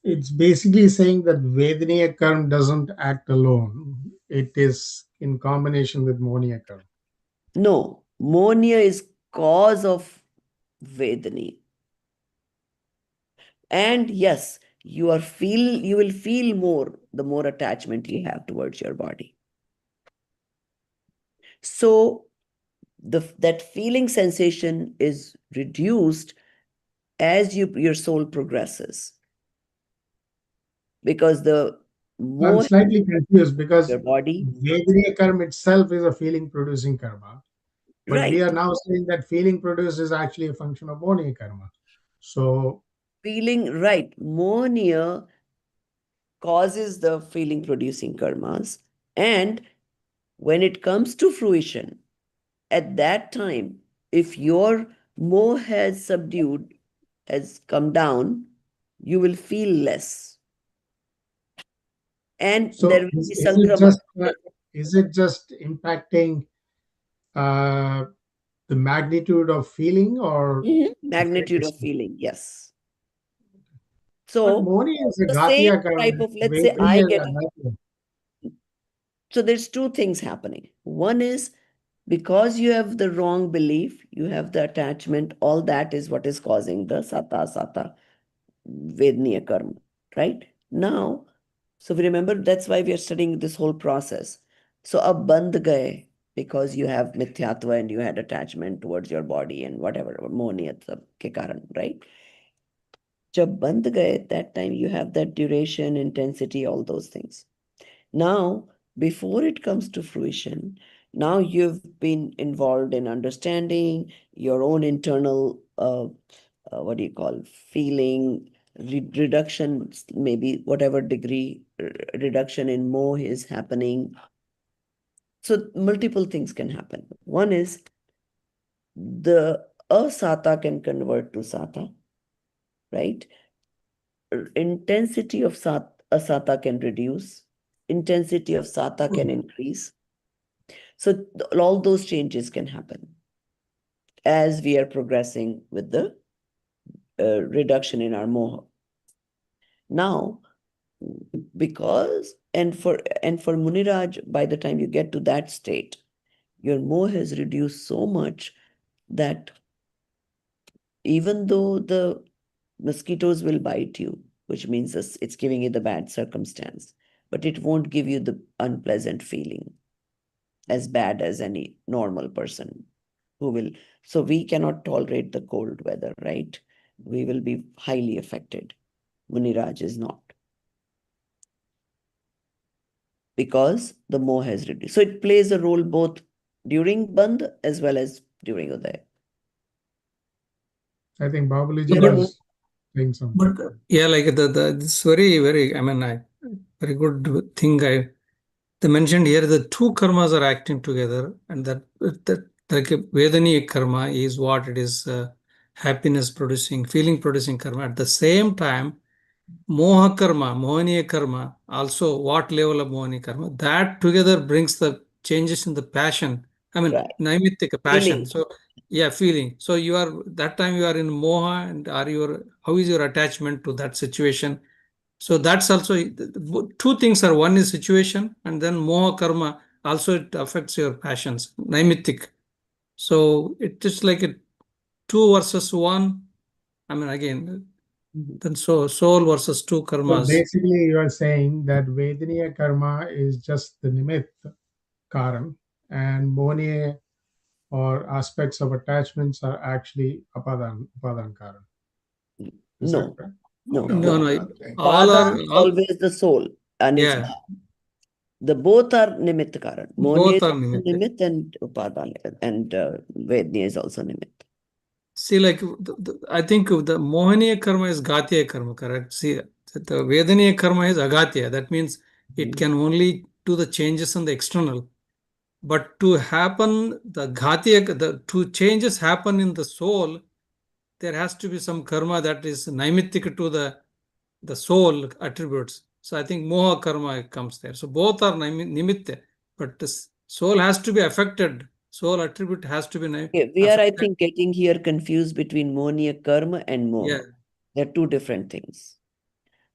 it's basically saying that Vedaniya karma doesn't act alone. It is in combination with Moniya karma. No, monia is cause of Vedani. And yes, you will feel more the more attachment you have towards your body. So that feeling sensation is reduced as your soul progresses. Because the I'm more slightly confused because your body, Vedaniya karma itself is a feeling producing karma. But we are right, now saying that feeling produced is actually a function of Moniya karma. So feeling right, monia causes the feeling producing karmas. And when it comes to fruition, at that time, if your moh has subdued, has come down, you will feel less. And there So will be is it sankraman. just impacting uh, the magnitude of feeling or Magnitude of feeling, yes. but So Moni is a the same Ghatiya karma, type of, let's say Vedani I is get, a Ghatiya. so there's two things happening. One is because you have the wrong belief, you have the attachment, all that is what is causing the sata vedniya karma, right? Now, so we remember that's why we are studying this whole process. So ab band gaye because you have mithyatva and you had attachment towards your body and whatever, moniyat ke karan, right? Jab band gaye, that time you have that duration, intensity, all those things. Now, before it comes to fruition, now you've been involved in understanding your own internal, what do you call, feeling, reduction, maybe whatever degree reduction in moh is happening. So multiple things can happen. One is the asata can convert to sata, right? Intensity of asata can reduce, intensity of sata can increase. So all those changes can happen as we are progressing with the reduction in our moha. Now, because for Muniraj, by the time you get to that state, your moha has reduced so much that even though the mosquitoes will bite you, which means it's giving you the bad circumstance, but it won't give you the unpleasant feeling as bad as any normal person who will. So we cannot tolerate the cold weather, right? We will be highly affected. Muniraj is not, because the moh has reduced. So it plays a role both during Bandh as well as during Uday. I think Babuliji There are was saying something. But yeah, like it's very, very, I mean, very good thing. They mentioned here the two karmas are acting together, and that like a Vedani karma is what it is, happiness producing, feeling producing karma. At the same time, Moha karma, Mohaniya karma, also what level of Mohani karma, that together brings the changes in the passion. I mean, right. naimittika passion. Feeling. So, yeah, feeling. So you are, that time you are in Moha, and how is your attachment to that situation? So that's also, two things are, one is situation, and then Moha karma, also it affects your passions, naimittik. So it is like a two versus one. I mean, again, then soul versus two So karmas. basically, you are saying that Vedaniya karma is just the nimit karan, and Mohaniya or aspects of attachments are actually upadan karan. Is that No, correct? no. No, The no, all Upadan are, is always the soul, and it's yeah, the both are nimit karan. Mohaniya both is are also nimitta. nimit, and Upadan and Vedaniya is also nimit. See, like, I think the Mohaniya karma is Ghatiya karma, correct? See, the Vedaniya karma is Aghatiya. That means it can only do the changes in the external. But to happen, the Ghatiya, the two changes happen in the soul, there has to be some karma that is naimittika to the soul attributes. So I think Moha karma comes there. So both are nimitta, but the soul has to be affected. Soul attribute has to be Okay, we are, I affected. think, getting here confused between Mohaniya karma and Yeah. Moha. They're two different things.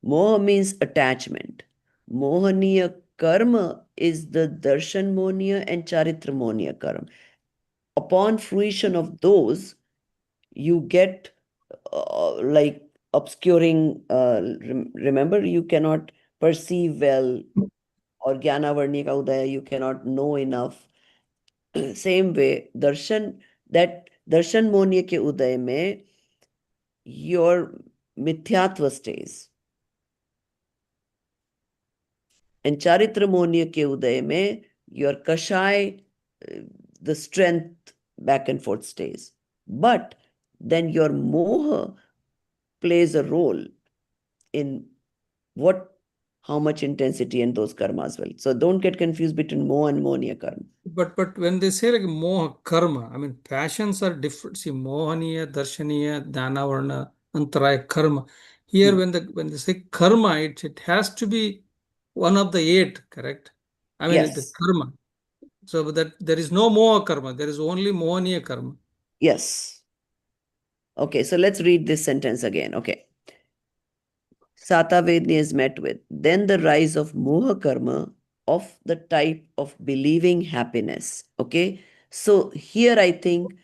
Moha means attachment. Mohaniya karma is the darshan mohaniya and charitra mohaniya karma. Upon fruition of those, you get like obscuring. Remember, you cannot perceive well, or jnana varnika udaya, you cannot know enough. Same way, that darshan mohaniya ke uday mein, your mithyatva stays. And charitra mohaniya ke uday mein, your kashai, the strength back and forth stays. But then your moha plays a role in how much intensity and those karmas will. So don't get confused between moha and mohaniya karma. But when they say like moha karma, I mean passions are different. See, mohaniya, darshaniya, dhanavarna, antaraya, karma. Here, when they say karma, it has to be one of the eight, correct? I mean the Yes. karma. So that there is no moha karma, there is only mohaniya karma. Yes. Okay, so let's read this sentence again. Okay. Satavedni is met with. Then the rise of moha karma of the type of believing happiness. Okay. So here I think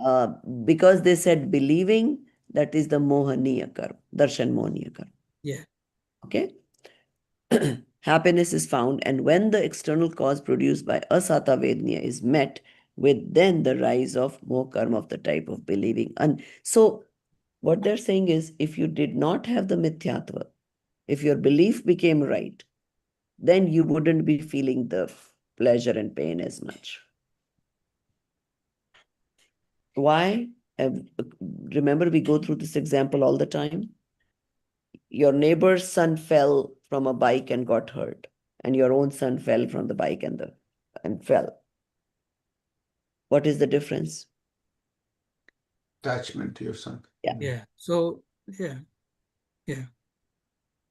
uh, because they said believing, that is the mohaniya karma, darshan mohaniya karma. Yeah. Okay. Happiness is found, and when the external cause produced by asata vednya is met with, then the rise of moha karma of the type of believing. And so what they're saying is, if you did not have the mithyatva, if your belief became right, then you wouldn't be feeling the pleasure and pain as much. Why? Remember, we go through this example all the time. Your neighbor's son fell from a bike and got hurt, and your own son fell from the bike and fell. What is the difference? Attachment to your son. Yeah. So yeah.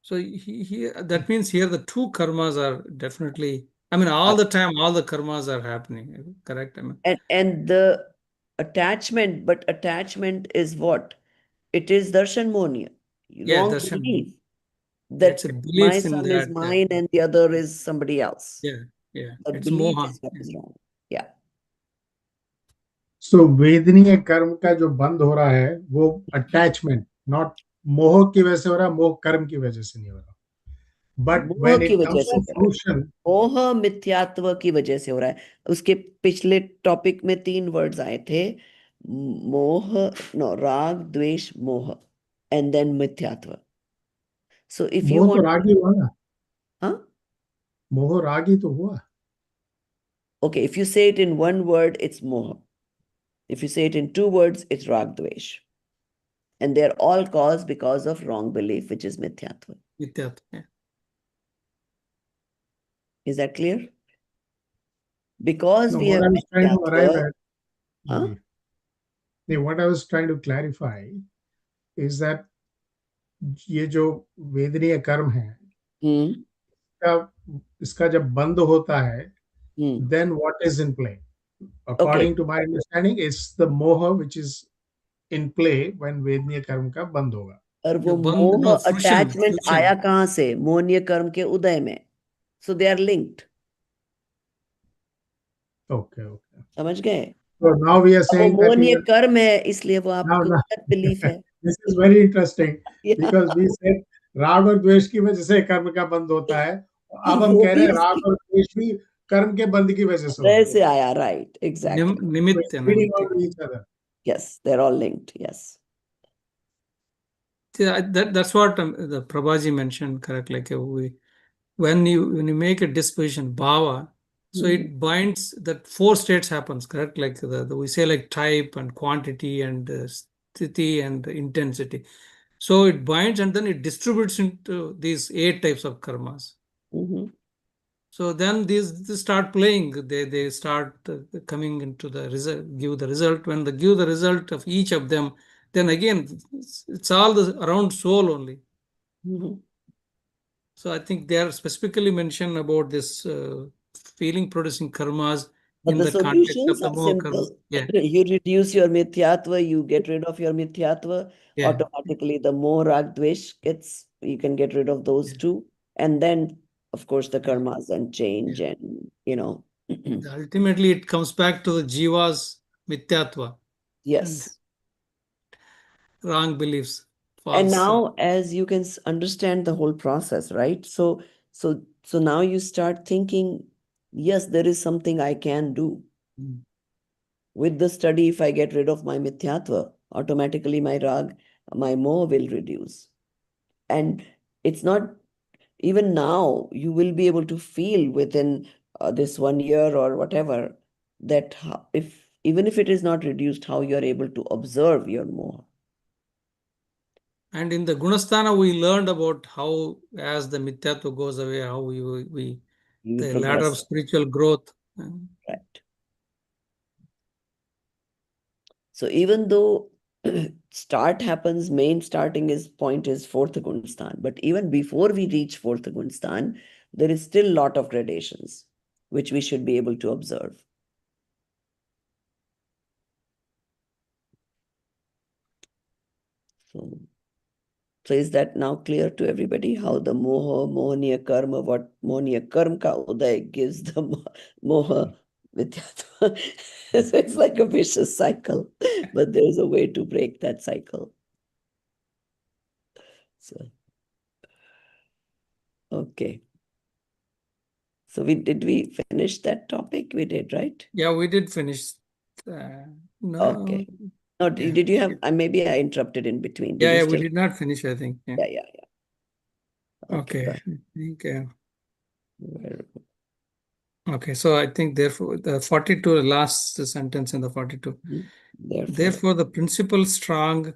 So that means here the two karmas are definitely. I mean, all the time, all the karmas are happening. Correct. I mean, And the attachment, but attachment is what? It is darshan monia, yeah, wrong darshan. belief It's that a my belief in son is that. mine and the other is somebody else. Yeah. That It's belief moha. is what is wrong. Yeah. सो वेदनीय कर्म का जो बंद हो रहा है वो attachment, not मोह की वजह से हो रहा है, मोह कर्म की वजह से नहीं हो रहा. बट मोह व्हेन की इट वजह कम्स से टू हो रहा है. फ्रूशन, मोह मिथ्यात्व की वजह से हो रहा है. उसके पिछले टॉपिक में 3 वर्ड्स आए थे. मोह, नो, राग, द्वेष, मोह, एंड देन मिथ्यात्व. सो इफ यू मोह तो वांट, रागी हुआ ना, हाँ, मोह रागी तो हुआ. okay, if you say it in one word, it's moha. If you say it in 2 words, it's rag dvesh. And they're all caused because of wrong belief, which is mithyatva. Mityat. Yeah. Is that clear? Because No, we what have I was trying to arrive mithyatva, at, huh? what I was trying to clarify is that ये जो वेदनीय कर्म है, इसका जब बंद होता है, then what is in play? According to my understanding, it's the moha which is in play when वेदनीय कर्म का बंद होगा. और वो बंद, मोह no, अटैचमेंट fusion. आया कहाँ से? मोहनीय कर्म के उदय में. So they are linked. Okay. समझ गए? So now we are अब वो saying that मोहनीय कर्म है, इसलिए वो now, आपको गलत बिलीफ है. this is very interesting Yeah. because we said राग और द्वेष की वजह से कर्म का बंद होता है. अब हम वो कह रहे भी हैं राग और द्वेष भी कर्म के बंद की वजह से होता है. वैसे आया, right? Exactly. Nimitta. Feeding on each other. Yes, they're all linked. Yes. Yeah, that's what the Prabhaji mentioned, correct? Like when you make a disposition, bhava, so it binds that 4 states happens, correct? Like we say like type and quantity and sthiti and intensity. So it binds and then it distributes into these 8 types of karmas. So then these start playing. They start coming into the result, give the result. When they give the result of each of them, then again it's all around soul only. So I think they are specifically mentioned about this feeling producing karmas But in the the context of solutions the are moha karma. simple. Yeah. You reduce your mithyatva, you get rid of your mithyatva. Yeah. Automatically, the more rag dvesh gets, you can get rid of those two. And then, of course, the karmas and change and, Ultimately, it comes back to the jiva's mithyatva. Yes. And wrong beliefs. False. And now, as you can understand the whole process, right? So now you start thinking, yes, there is something I can do. With the study, if I get rid of my mithyatva, automatically my rag, my moh will reduce. And it's not, even now, you will be able to feel within this 1 year or whatever, that even if it is not reduced, how you're able to observe your moh. And in the Gunasthana, we learned about how, as the mithyatva goes away, how we the ladder of spiritual growth. Right. So even though start happens, main starting point is 4th Gunstan, but even before we reach 4th Gunstan, there is still a lot of gradations, which we should be able to observe. So is that now clear to everybody how the moha, mohaniya karma, what mohaniya karma ka uday gives the moha vidyatva? So it's like a vicious cycle, but there's a way to break that cycle. So, okay. So did we finish that topic? We did, right? Yeah, we did finish. No. Okay. No, did you have, maybe I interrupted in between. Did Yeah, we did not finish, I think. Yeah. Okay. Okay. Very good. Okay, so I think therefore the 42, last sentence in the 42. Therefore, the principal strong,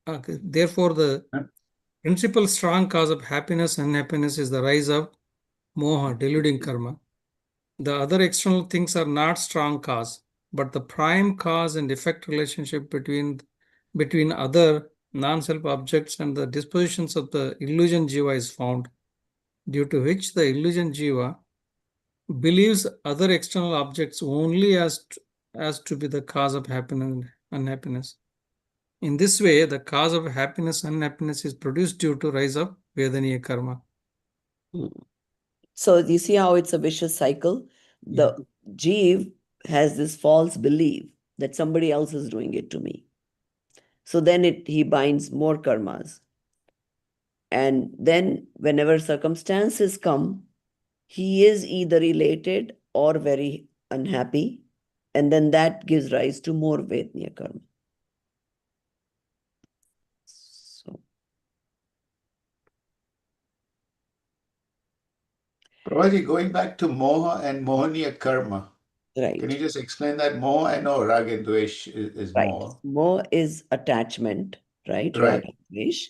therefore, the Huh? principal strong cause of happiness and unhappiness is the rise of moha, deluding karma. The other external things are not strong cause, but the prime cause and effect relationship between other non-self objects and the dispositions of the illusion jiva is found, due to which the illusion jiva believes other external objects only as to be the cause of happiness and unhappiness. In this way, the cause of happiness and unhappiness is produced due to rise of Vedaniya karma. So you see how it's a vicious cycle? The Jeev has this false belief that somebody else is doing it to me. So then he binds more karmas. And then whenever circumstances come, he is either elated or very unhappy. And then that gives rise to more Vedaniya karma. So, Prabhuji, going back to moha and mohaniya karma, can right, you just explain that? Moha, I know rag and dvesh is right. moha. Moha is attachment, right? Right. Raga, dvesh.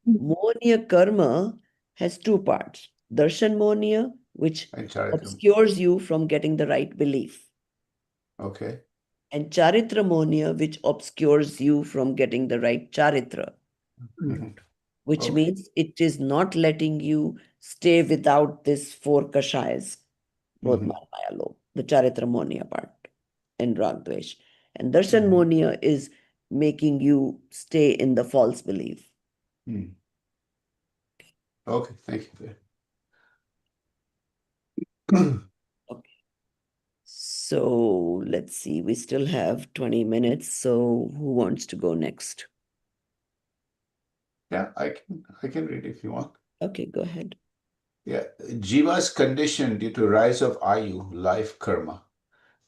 Mohaniya karma has two parts. Darshan mohaniya, which And charitra. obscures you from getting the right belief, Okay. and charitra mohaniya, which obscures you from getting the right charitra, Mhm. which Okay. means it is not letting you stay without this four kashayas, Krodh, Mhm. Maya, Lobh, the charitra mohaniya part, and rag, dvesh. And darshan Mhm. mohaniya is making you stay in the false belief. Hmm. Okay, thank you. Okay. So let's see, we still have 20 minutes. So who wants to go next? Yeah, I can read if you want. Okay, go ahead. Yeah, Jiva's condition due to rise of Ayu, life karma,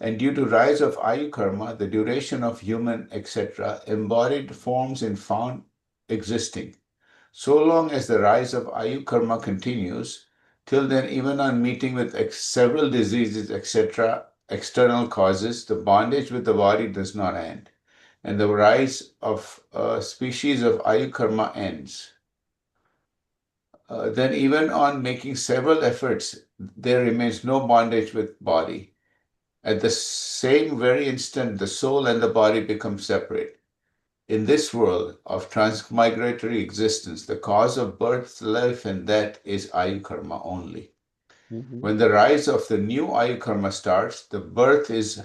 and due to rise of Ayu karma, the duration of human, etc., embodied forms in found existing. So long as the rise of Ayu karma continues, till then, even on meeting with several diseases, etc., external causes, the bondage with the body does not end, and the rise of a species of Ayu karma ends. Then even on making several efforts, there remains no bondage with body. At the same very instant, the soul and the body become separate. In this world of transmigratory existence, the cause of birth, life, and death is Ayu Karma only. When the rise of the new Ayu Karma starts, the birth is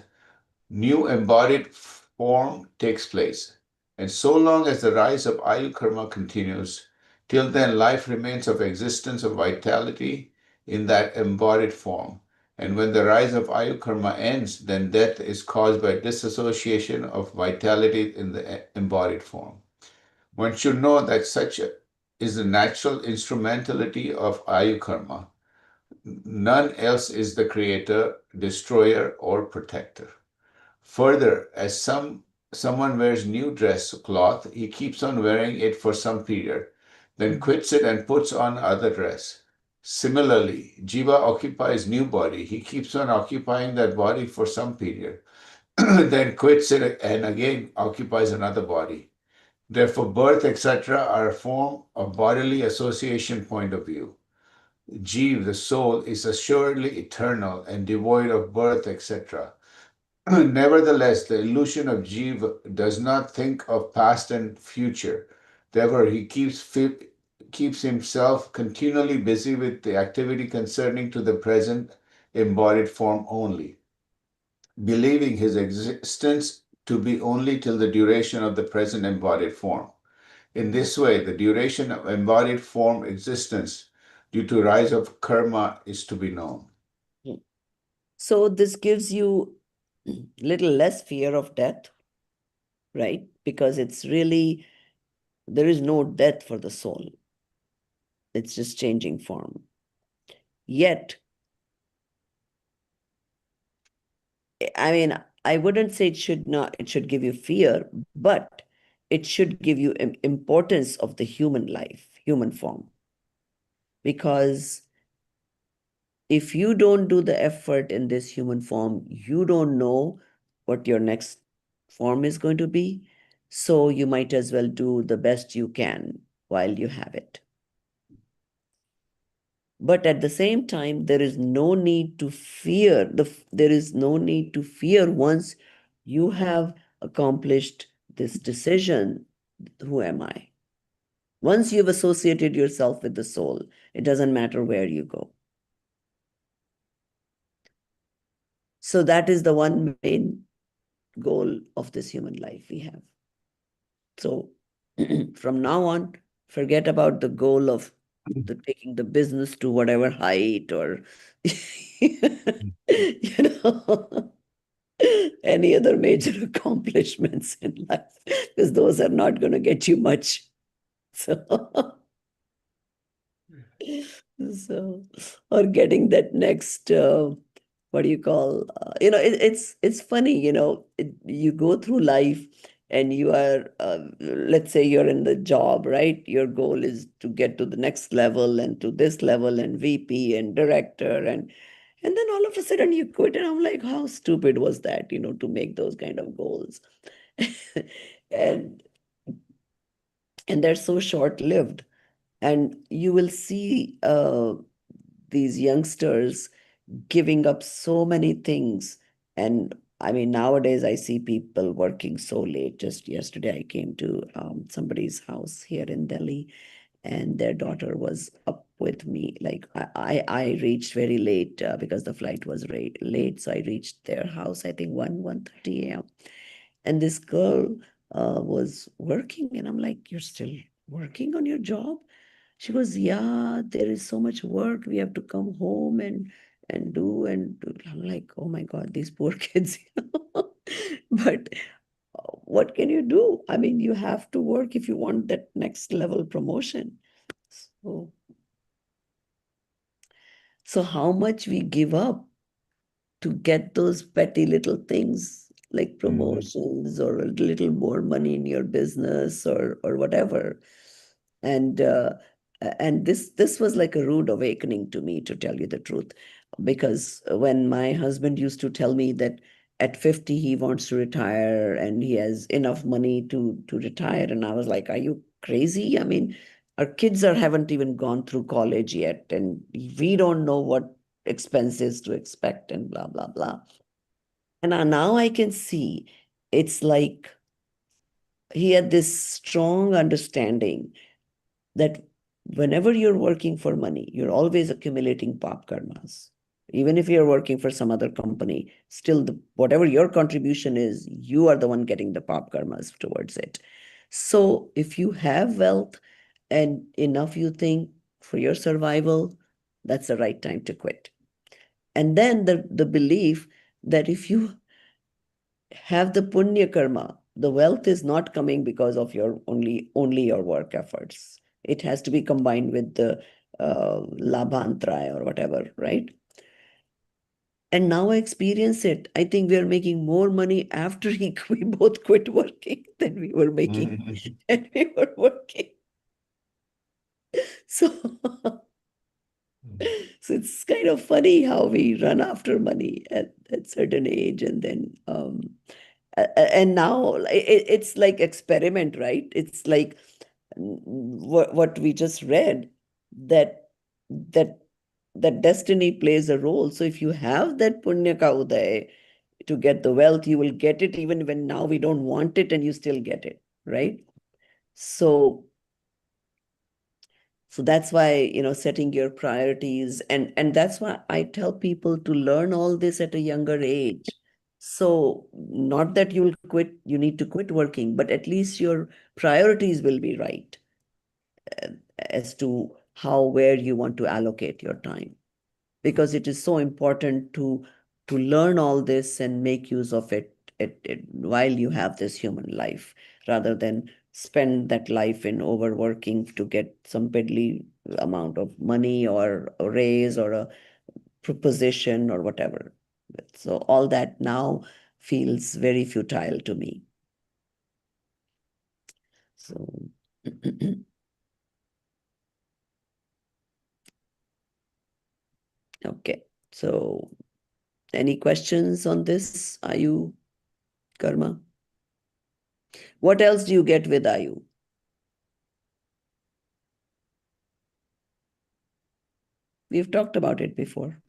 new embodied form takes place. And so long as the rise of Ayu Karma continues, till then life remains of existence of vitality in that embodied form. And when the rise of Ayu Karma ends, then death is caused by dissociation of vitality in the embodied form. One should know that such is the natural instrumentality of Ayu Karma. None else is the creator, destroyer, or protector. Further, as someone wears new dress cloth, he keeps on wearing it for some period, then quits it and puts on other dress. Similarly, Jiva occupies new body. He keeps on occupying that body for some period, then quits it and again occupies another body. Therefore, birth, etc., are a form of bodily association point of view. Jiva, the soul, is assuredly eternal and devoid of birth, etc. Nevertheless, the illusion of Jiva does not think of past and future. Therefore, he keeps himself continually busy with the activity concerning to the present embodied form only, believing his existence to be only till the duration of the present embodied form. In this way, the duration of embodied form existence due to rise of karma is to be known. So this gives you little less fear of death, right? Because it's really, there is no death for the soul. It's just changing form. Yet, I mean, I wouldn't say it should give you fear, but it should give you importance of the human life, human form. Because if you don't do the effort in this human form, you don't know what your next form is going to be. So you might as well do the best you can while you have it. But at the same time, there is no need to fear. There is no need to fear once you have accomplished this decision. Who am I? Once you've associated yourself with the soul, it doesn't matter where you go. So that is the one main goal of this human life we have. So from now on, forget about the goal of taking the business to whatever height or you know any other major accomplishments in life, because those are not going to get you much. So so or getting that next what do you call it's funny, you go through life and you are let's say you're in the job, right? Your goal is to get to the next level and to this level and VP and director, and then all of a sudden you quit, and I'm like, how stupid was that, to make those kind of goals. and and they're so short lived. And you will see these youngsters giving up so many things. And I mean, nowadays I see people working so late. Just yesterday, I came to somebody's house here in Delhi, and their daughter was up with me. Like I reached very late because the flight was late. So I reached their house, I think 1:30 a.m. And this girl was working, and I'm like, you're still working on your job? She goes, yeah, there is so much work. We have to come home and do. I'm like, oh my God, these poor kids. But what can you do? I mean, you have to work if you want that next level promotion. So, so how much we give up to get those petty little things like promotions or a little more money in your business or whatever. And this was like a rude awakening to me, to tell you the truth, because when my husband used to tell me that at 50 he wants to retire and he has enough money to retire, and I was like, are you crazy? I mean, our kids haven't even gone through college yet, and we don't know what expenses to expect and blah blah blah. And now I can see it's like he had this strong understanding that whenever you're working for money, you're always accumulating pop karmas. Even if you're working for some other company, still whatever your contribution is, you are the one getting the pop karmas towards it. So if you have wealth and enough you think for your survival, that's the right time to quit. And then the belief that if you have the punya karma, the wealth is not coming because of your only your work efforts. It has to be combined with the labhantraya or whatever, right? And now I experience it. I think we are making more money after we both quit working than we were making and we were working. So, so it's kind of funny how we run after money at certain age, and then and now it's like experiment, right? It's like what we just read, that that that destiny plays a role. So if you have that punya ka uday to get the wealth, you will get it even when now we don't want it, and you still get it, right? So so that's why, setting your priorities, and that's why I tell people to learn all this at a younger age. So not that you need to quit working, but at least your priorities will be right uh, as to where you want to allocate your time, because it is so important to learn all this and make use of it while you have this human life, rather than spend that life in overworking to get some piddly amount of money or a raise or a proposition or whatever. So all that now feels very futile to me. So Okay. So any questions on this Ayu karma? What else do you get with Ayu? We've talked about it before.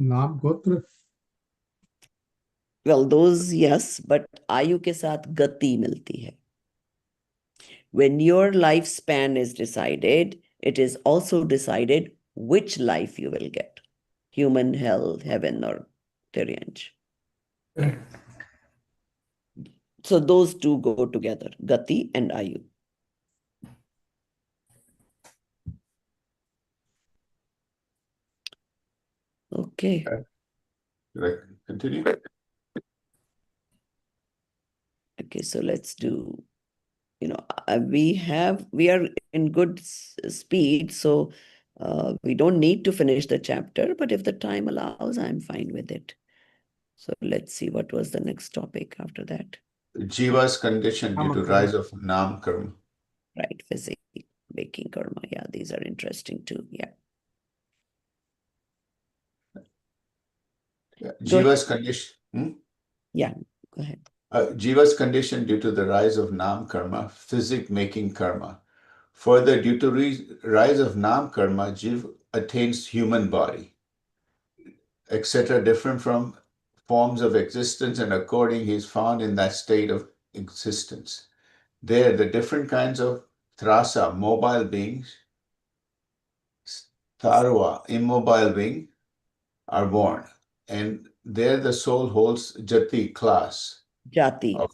नाम गोत्र Well, those yes, but आयु के साथ गति मिलती है. When your lifespan is decided, it is also decided which life you will get. Human, hell, heaven, or Tiryanj. So those two go together, Gati and Ayu. Okay. Should I continue? Okay, so let's do, we are in good speed, so we don't need to finish the chapter, but if the time allows, I'm fine with it. So let's see what was the next topic after that. Jiva's condition due to rise of Nam Karma. Right, physics, waking karma. Yeah, these are interesting too. Yeah. Jiva's condition. Yeah, go ahead. Jiva's condition due to the rise of Nam Karma, physic making karma. Further, due to rise of Nam Karma, Jiva attains human body, etc., different from forms of existence, and according he is found in that state of existence. There, the different kinds of thrasa, mobile beings, tharva, immobile being, are born. And there the soul holds jati, class, Jati. of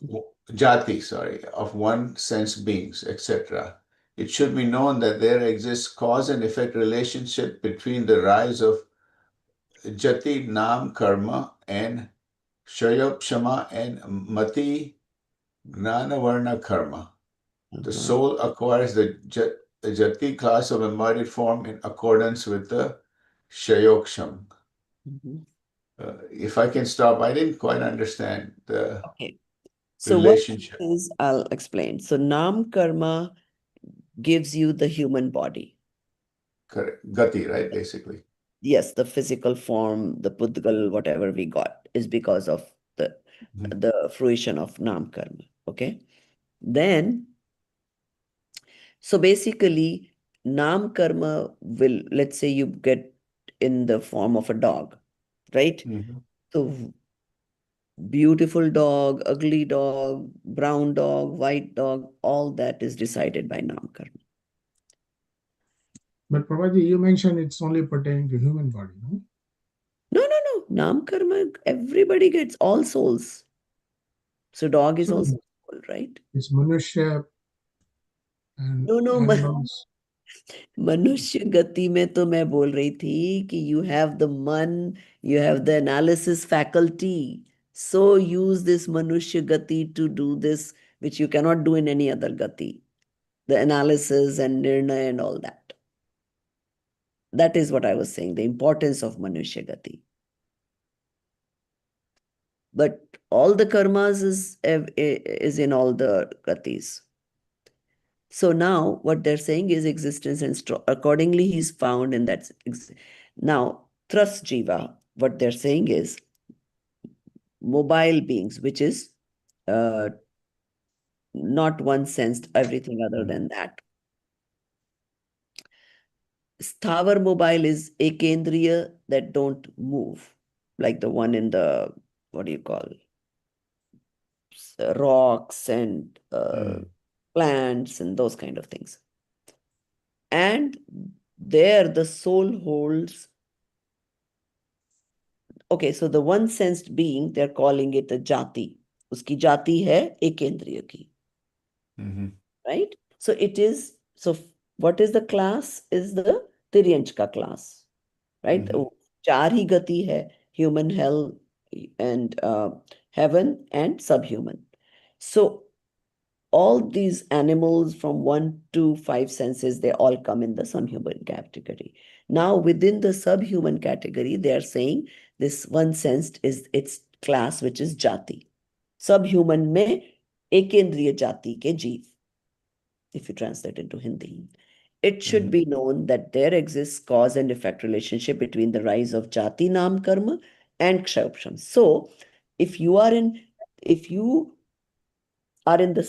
jati, of one sense beings, etc. It should be known that there exists cause and effect relationship between the rise of jati, nam, karma, and shayopshama and mati, gnana, varna, karma. The soul acquires the jati class of embodied form in accordance with the shayoksham. If I can stop, I didn't quite understand the So relationship. what is, I'll explain. So Nam karma gives you the human body. Correct. Gati, right, basically. Yes, the physical form, the pudgal, whatever we got is because of the fruition of Nam karma. Okay. Then, so basically, Nam karma will, let's say you get in the form of a dog, right? So beautiful dog, ugly dog, brown dog, white dog, all that is decided by Nam karma. But Prabhuji, you mentioned it's only pertaining to human body, no? No. Nam karma, everybody gets, all souls. So dog is So also soul, right? it's Manushya and No. animals. मनुष्य गति में तो मैं बोल रही थी कि you have the मन, you have the analysis faculty. So use this manushya gati to do this, which you cannot do in any other gati. The analysis and nirnay and all that. That is what I was saying, the importance of manushya gati. But all the karmas is in all the gatis. So now what they're saying is existence, and accordingly he's found in that. Now, trust jiva, what they're saying is mobile beings, which is not one sensed, everything other than that. Sthavar mobile is ekendriya, that don't move, like the one in the, what do you call, rocks and plants and those kind of things. And there the soul holds. Okay, so the one sensed being, they're calling it a jati. Uski jati hai ekendriya ki. Right? So it is, so what is the class? Is the Tiryanchka class. Right? Char hi gati hai, human, hell, and heaven, and subhuman. So all these animals from 1 to 5 senses, they all come in the subhuman category. Now, within the subhuman category, they are saying this one sensed is its class, which is jati. Subhuman mein ekendriya jati ke jeev, if you translate into Hindi. it should be known that there exists cause and effect relationship between the rise of Jati Nam Karma and Kshayopsham. So, if you are in the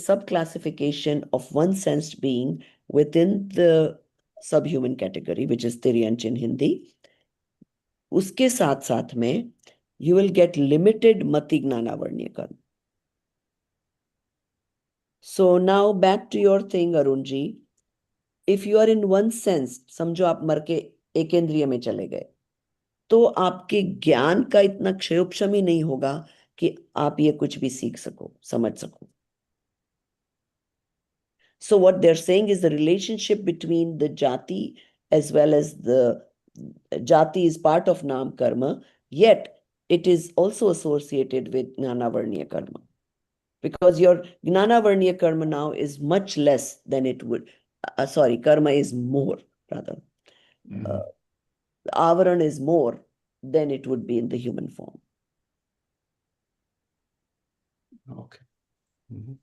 subclassification of one sensed being within the subhuman category, which is Tiryanch in Hindi, उसके साथ साथ में you will get limited mati gnanavarnya karma. So now back to your thing, Arunji. If you are in one sense, समझो आप मर के एकेंद्रिय में चले गए, तो आपके ज्ञान का इतना क्षयोपशम ही नहीं होगा कि आप ये कुछ भी सीख सको, समझ सको. So what they're saying is the relationship between the jati as well as the jati is part of nam karma, yet it is also associated with gnanavarniya karma. Because your gnanavarniya karma now is much less than it would, karma is more rather. Avaran is more than it would be in the human form. Okay. Mm-hmm.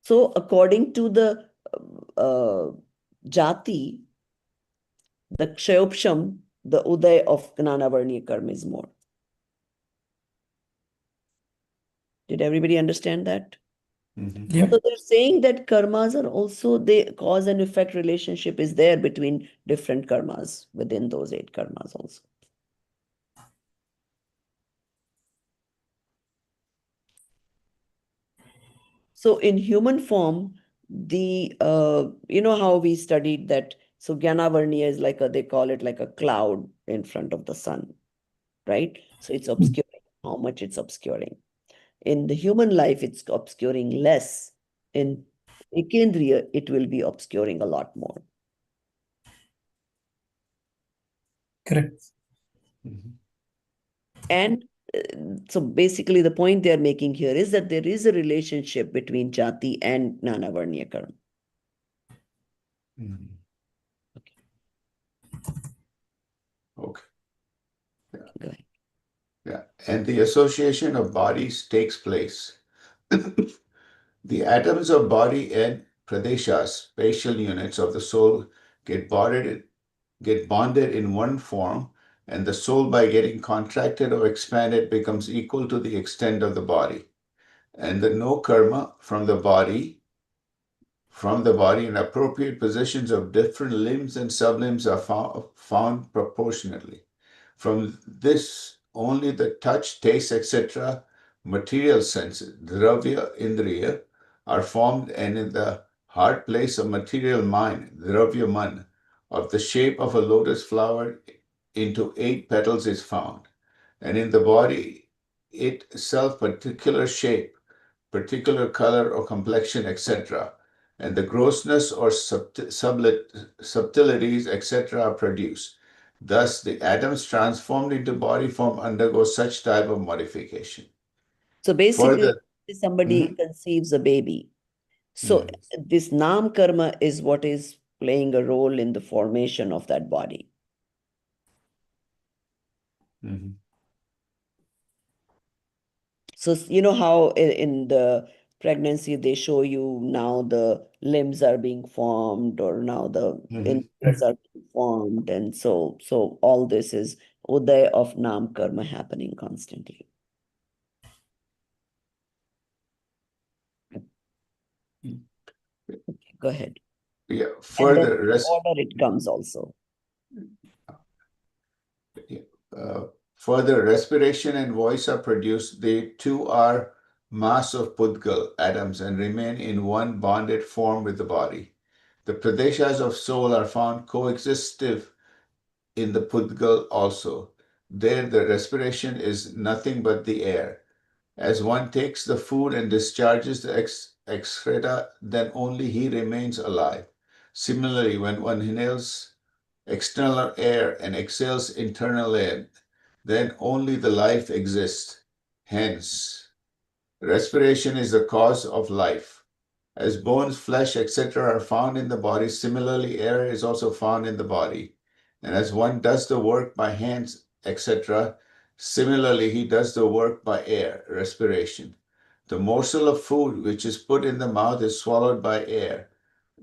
So according to the jati, the kshayopsham, the uday of gnanavarniya karma is more. Did everybody understand that? Mm-hmm. Yeah. So they're saying that karmas are also, the cause and effect relationship is there between different karmas within those 8 karmas also. So in human form, the you know how we studied that, so Gyanavarniya is like they call it like a cloud in front of the sun, right? So it's obscuring, how much it's obscuring. In the human life, it's obscuring less. In Ekendriya, it will be obscuring a lot more. Correct. Mm-hmm. And so basically the point they're making here is that there is a relationship between jati and Gnanavarniya karma. Mm-hmm. Okay. Yeah. Go ahead. Yeah. And the association of bodies takes place. The atoms of body and pradeshas, spatial units of the soul, get bonded in one form, and the soul, by getting contracted or expanded, becomes equal to the extent of the body. And the no karma from the body in appropriate positions of different limbs and sublimbs are found proportionately. From this, only the touch, taste, etc., material senses, dravya, indriya, are formed, and in the heart place of material mind, dravya man, of the shape of a lotus flower into 8 petals is found. And in the body itself, particular shape, particular color or complexion, etc., and the grossness or subtleties, etc., are produced. Thus, the atoms transformed into body form undergo such type of modification. So basically, Further, somebody conceives a baby. So this nam karma is what is playing a role in the formation of that body. So you know how in the pregnancy they show you now the limbs are being formed, or now the indras are being formed, and so all this is uday of nam karma happening constantly. Okay, go ahead. Yeah, And then further, in order it comes also. Further, respiration and voice are produced. They too are mass of Pudgal atoms and remain in one bonded form with the body. The Pradeshas of soul are found coexistive in the Pudgal also. There, the respiration is nothing but the air. As one takes the food and discharges the excreta, then only he remains alive. Similarly, when one inhales external air and exhales internal air, then only the life exists. Hence, respiration is the cause of life. As bones, flesh, etc. are found in the body, similarly, air is also found in the body. And as one does the work by hands, etc., similarly, he does the work by air, respiration. The morsel of food which is put in the mouth is swallowed by air.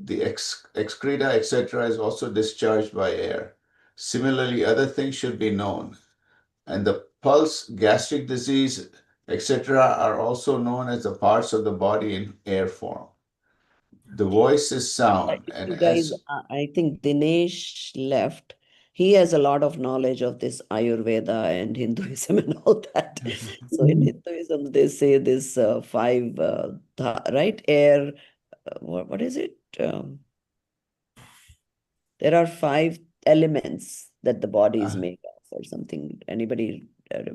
The excreta, etc., is also discharged by air. Similarly, other things should be known. And the pulse, gastric disease, etc., are also known as the parts of the body in air form. The voice is I sound, think and you guys, as I think Dinesh left. He has a lot of knowledge of this Ayurveda and Hinduism and all that. So in Hinduism, they say this five, right? Air, what is it? There are five elements that the body is made of or something. Anybody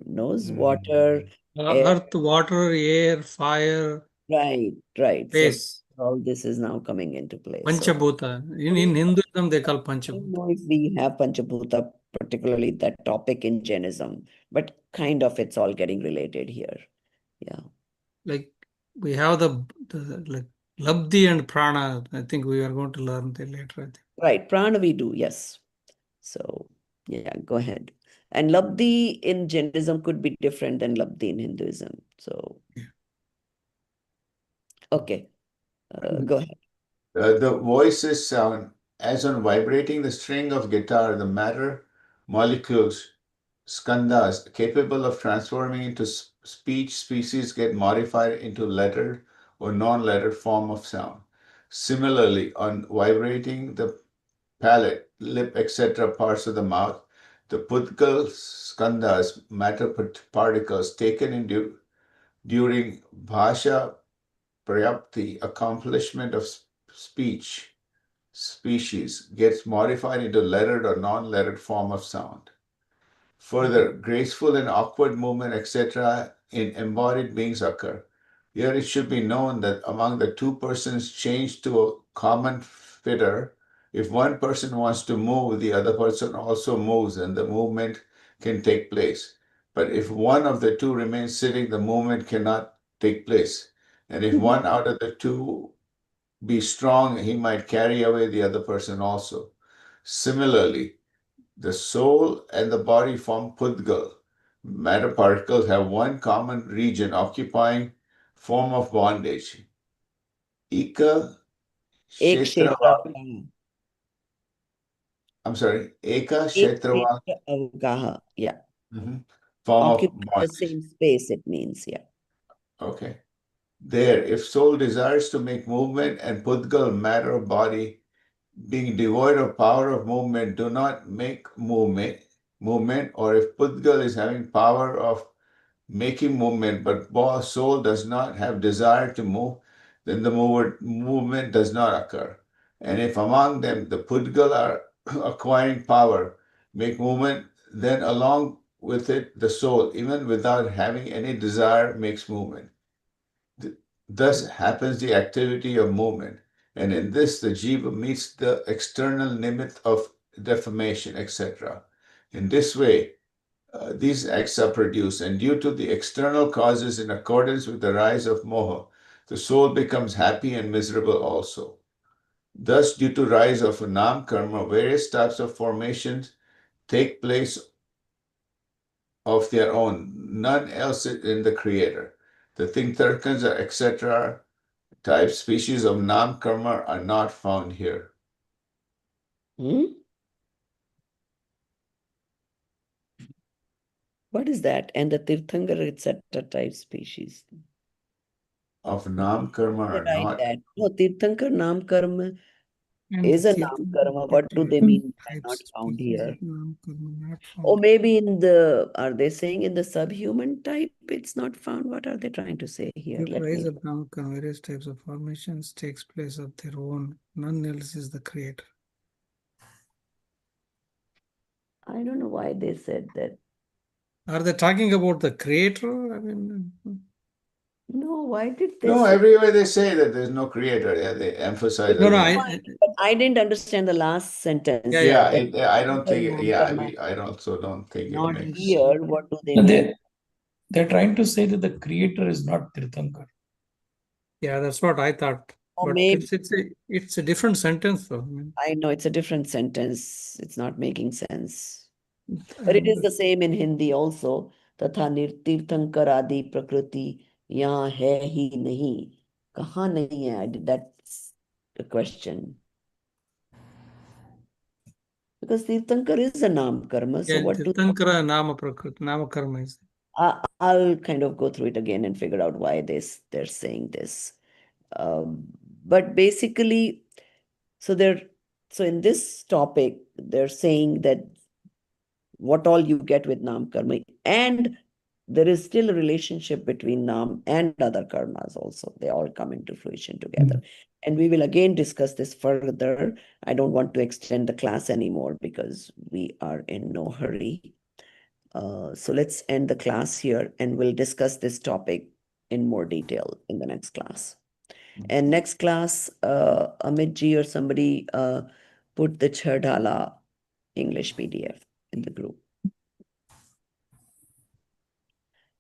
knows? Water, air, Earth, water, air, fire, right. So space, all this is now coming into play. So Panchabhuta. In Hinduism, they call I don't Panchabhuta. know if we have Panchabhuta, particularly that topic in Jainism, but kind of it's all getting related here. Yeah. Like we have the like Labdhi and Prana. I think we are going to learn that later. I think. Right. Prana we do, yes. So yeah, go ahead. And Labdhi in Jainism could be different than Labdhi in Hinduism. So, okay, go ahead. the voice is sound. As on vibrating the string of guitar, the matter molecules, skandhas, capable of transforming into speech species get modified into lettered or non-lettered form of sound. Similarly, on vibrating the palate, lip, etc. parts of the mouth, the pudgal skandhas, matter particles taken in during bhasha prayapti, accomplishment of speech species, gets modified into lettered or non-lettered form of sound. Further, graceful and awkward movement, etc., in embodied beings occur. Here it should be known that among the two persons changed to a common fitter, if one person wants to move, the other person also moves and the movement can take place. But if one of the two remains sitting, the movement cannot take place. And if one out of the two be strong, he might carry away the other person also. Similarly, the soul and the body form Pudgal. Matter particles have one common region occupying form of bondage. Eka Ek kshetra Kshetravali. I'm sorry, Eka Ek Kshetravali. kshetra avgaha. Yeah. Form of Occupy the bondage. same space, it means. Yeah. Okay. There, if soul desires to make movement and Pudgal, matter of body, being devoid of power of movement, do not make movement, or if Pudgal is having power of making movement, but soul does not have desire to move, then the movement does not occur. And if among them the Pudgal are acquiring power, make movement, then along with it the soul, even without having any desire, makes movement. Thus happens the activity of movement. And in this, the jiva meets the external limit of deformation, etc. In this way, these acts are produced, and due to the external causes in accordance with the rise of moha, the soul becomes happy and miserable also. Thus, due to rise of nam karma, various types of formations take place of their own, none else in the creator. The Tirthakans, etc., type species of nam karma are not found here. Hmm? What is that? And the Tirthankar, etc. type species. Of nam karma They are write not. that. No, Tirthankar Nam Karma And the is a Tirtha Nam Karma. type What do they mean by not found species here? of Namkarma not Or found. maybe in the, are they saying in the subhuman type it's not found? What are they trying to say here? Due to Let rise me. of Namkarma, various types of formations takes place of their own. None else is the creator. I don't know why they said that. Are they talking about the creator? I mean, No, why did they No, say? everywhere they say that there's no creator. Yeah, they emphasize no, there's no, no. But I didn't understand the last sentence. yeah. That I don't think. Nam Karma I also don't think it not makes. here. What do they No, mean? they're trying to say that the creator is not Tirthankar. Yeah, that's what I thought. Or But maybe it's a different sentence though. I mean, I know it's a different sentence. It's not making sense. But it and is the same in Hindi also. तथा तीर्थंकर आदि प्रकृति यहाँ है ही नहीं. कहाँ नहीं है? That's the question? Because Tirthankar is a Nam karma. So Yeah, what do Tirthankara Nama Karma is. I'll kind of go through it again and figure out why they're saying this. But basically, so they're so in this topic, they're saying that what all you get with Nam karma, and there is still a relationship between Nam and other karmas also. They all come into fruition together. And we will again discuss this further. I don't want to extend the class anymore because we are in no hurry. So let's end the class here and we'll discuss this topic in more detail in the next class. And next class, Amit ji or somebody put the Chhadala English PDF in the group.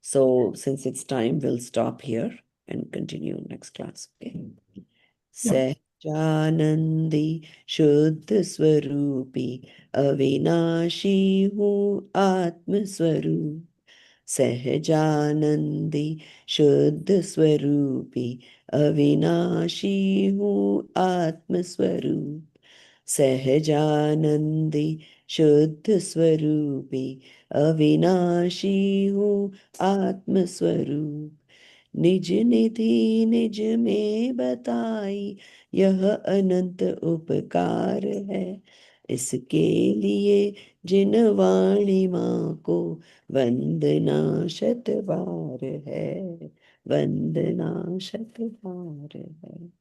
So since it's time, we'll stop here and continue next class. Okay. Sehjanandi Shuddha Swarupi Avinashi Hu Atma Swarup Sehjanandi Shuddha Swarupi Avinashi Hu Atma Swarup Sehjanandi Shuddha Swarupi Avinashi Hu Atma Swarup निज निधि निज में बताई यह अनंत उपकार है इसके लिए जिन वाणी माँ को वंदना शत बार है वंदना शत बार है